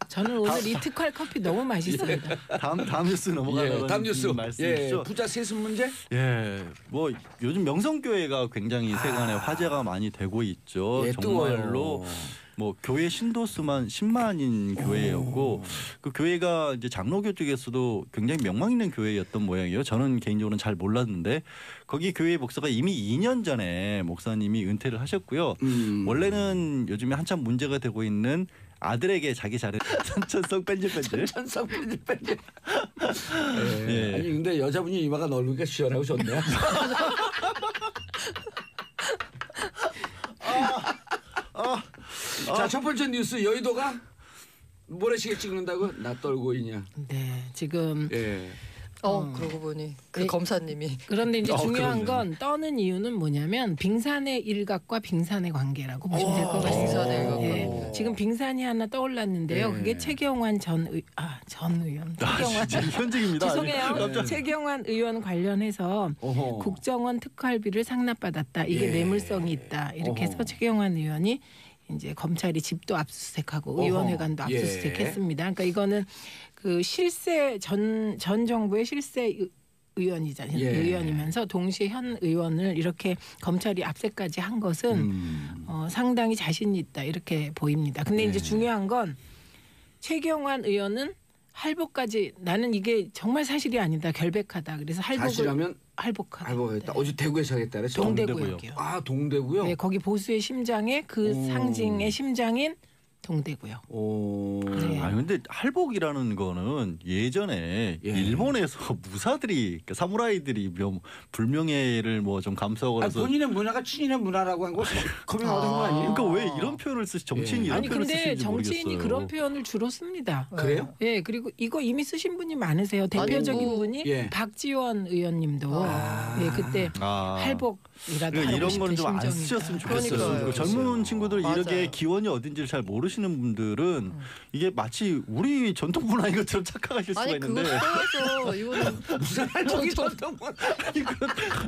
저는 오늘 이 특활 커피 너무 맛있습니다. 다음 뉴스 넘어가는 다음 뉴스. 말씀이시죠? 부자 세습 문제? 예, 뭐 요즘 명성교회가 굉장히 세간에 화제가 많이 되고 있죠. 예, 정말로 뭐 교회 신도수만 10만인 교회였고 그 교회가 이제 장로교 쪽에서도 굉장히 명망 있는 교회였던 모양이에요. 저는 개인적으로는 잘 몰랐는데 거기 교회 목사가 이미 2년 전에 목사님이 은퇴를 하셨고요. 원래는 요즘에 한참 문제가 되고 있는 아들에게 자기 잘해 천천성 뺀질뺀질. 천성 뺀질. 예. 아니 근데 여자분이 이마가 넓으니까 시원하고 좋네요. 자, 첫 번째 뉴스 여의도가 모래시계 찍는다고 나 떨고 있냐. 네, 지금 예. 그러고 보니 그 검사님이 그런데 이제 중요한 그러네. 건 떠는 이유는 뭐냐면 빙산의 일각과 빙산의 관계라고 보시면 될 것 같습니다. 빙산의 일각과 예, 지금 빙산이 하나 떠올랐는데요. 예. 그게 최경환 전 의원. 최경환 진짜 현직입니다. 죄송해요. 최경환 의원 관련해서 어허. 국정원 특활비를 상납받았다. 이게 예. 뇌물성이 있다. 이렇게 해서 어허. 최경환 의원이 이제 검찰이 집도 압수수색하고 어허. 의원회관도 예. 압수수색했습니다. 그러니까 이거는 그 실세 전 정부의 실세 의원이잖아요. 예. 의원이면서 동시에 현 의원을 이렇게 검찰이 압색까지 한 것은 상당히 자신이 있다 이렇게 보입니다. 근데 예. 이제 중요한 건 최경환 의원은 할복까지 나는 이게 정말 사실이 아니다 결백하다. 그래서 할복을 사실하면 할복하다. 알고겠다. 어제 대구에서 하겠다 그랬죠. 동대구역이요. 아 동대구요? 네, 거기 보수의 심장에 그 오. 상징의 심장인 동대구요. 오. 네. 아니 근데 할복이라는 거는 예전에 예. 일본에서 무사들이 그러니까 사무라이들이 불명예를 뭐 좀 감수하고 아니, 그래서 본인의 문화가 친인의 문화라고 한 거 커밍아웃한 거 아니에요? 그러니까 왜 이런 표현을 쓰시 정치인이 예. 이런 아니 표현을 근데 쓰시는지 정치인이 모르겠어요. 그런 표현을 주로 씁니다. 그래요? 예, 그리고 이거 이미 쓰신 분이 많으세요. 대표적인 뭐, 분이 예. 박지원 의원님도 예, 그때 할복이라도 그러니까 하고 이런 싶은 거는 좀 안 심정이다. 쓰셨으면 좋겠어요. 그러니까요. 그 젊은 친구들 맞아요. 이렇게 기원이 어딘지를 잘 모르시는 분들은 이게 마치 우리 전통 문화인 것처럼 착각하실 수가 아니 그거 있는데 떠나서 이거는 무슨 할복이 전통 문화?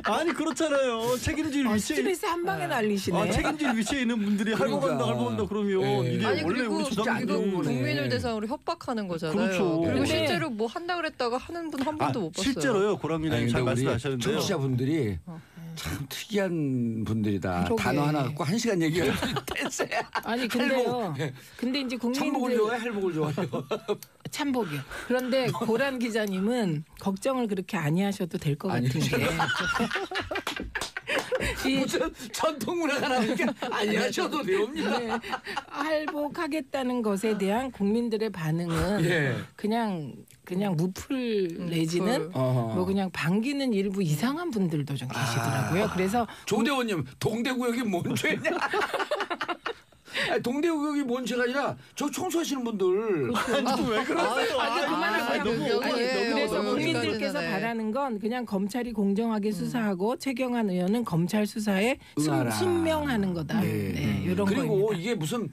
아니 그렇잖아요. 책임질 위치에 스트레스 한 방에 날리시네. 책임질 위치에 있는 분들이 그러니까. 할복한다 그러면 예. 이게 아니 원래 그리고 우리 진짜 안 이거 좋은 거네. 국민을 대상으로 협박하는 거잖아요. 그렇죠. 그리고 근데- 실제로 뭐 한다 그랬다가 하는 분 한 번도 못 봤어요. 실제로요. 고랑민님 잘 말씀하셨는데요. 청취자분들이 참 특이한 분들이다. 그러게. 단어 하나 갖고 1시간 얘기해도 됐어요. 아니 근데요. 근데 이제 참복을 국민들 좋아해? 할복을 좋아해요? 참복이요. 그런데 고란 기자님은 걱정을 그렇게 아니하셔도 될 것 같은 게 이 무슨 전통 문화가 나오니까 아니하셔도 됩니다. 네, 할복하겠다는 것에 대한 국민들의 반응은 예. 그냥 무풀 내지는 어허. 뭐 그냥 반기는 일부 이상한 분들도 좀 계시더라고요. 그래서 조대원님 동대구역이 뭔 죄냐? 아니, 동대구역이 뭔 죄가 아니라 저 청소하시는 분들 왜 그러세요? 그만하세요. 그래서 너무 국민들께서 여기까지는, 바라는 건 그냥 검찰이 공정하게 수사하고 최경환 의원은 검찰 수사에 응하라. 순명하는 거다. 네, 이런 그리고 거입니다. 이게 무슨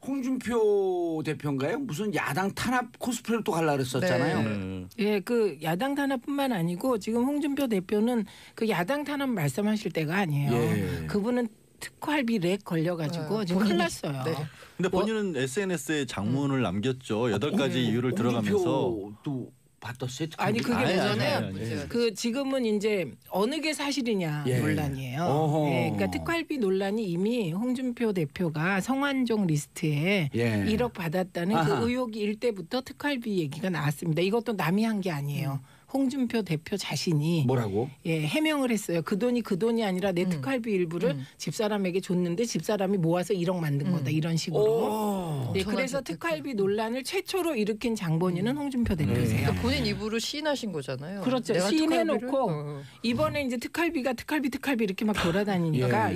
홍준표 대표인가요? 무슨 야당 탄압 코스프레를 또 갈라 그랬었잖아요. 예, 그 야당 탄압뿐만 아니고 지금 홍준표 대표는 그 야당 탄압 말씀하실 때가 아니에요. 예. 그분은 특활비 렉 걸려가지고 지금 큰일 났어요. 네. 근데 본인은 SNS에 장문을 남겼죠. 8가지 이유를 들어가면서 홍준표도 받았어요? 아니 그게 아니, 뭐냐면 아니, 아니. 그 지금은 이제 어느 게 사실이냐 예. 논란이에요. 어허. 예, 그러니까 특활비 논란이 이미 홍준표 대표가 성완종 리스트에 예. 1억 받았다는 아하. 그 의혹이 일 때부터 특활비 얘기가 나왔습니다. 이것도 남이 한 게 아니에요. 홍준표 대표 자신이 뭐라고? 예, 해명을 했어요. 그 돈이 아니라 내 특활비 일부를 집사람에게 줬는데 집사람이 모아서 1억 만든 거다. 이런 식으로. 오. 네, 엄청난 그래서 재테크. 특활비 논란을 최초로 일으킨 장본인은 홍준표 대표세요. 그러니까 본인 입으로 시인하신 거잖아요. 그렇죠. 내가 시인해놓고 특활비를? 이번에 이제 특활비 이렇게 막 돌아다니니까 예.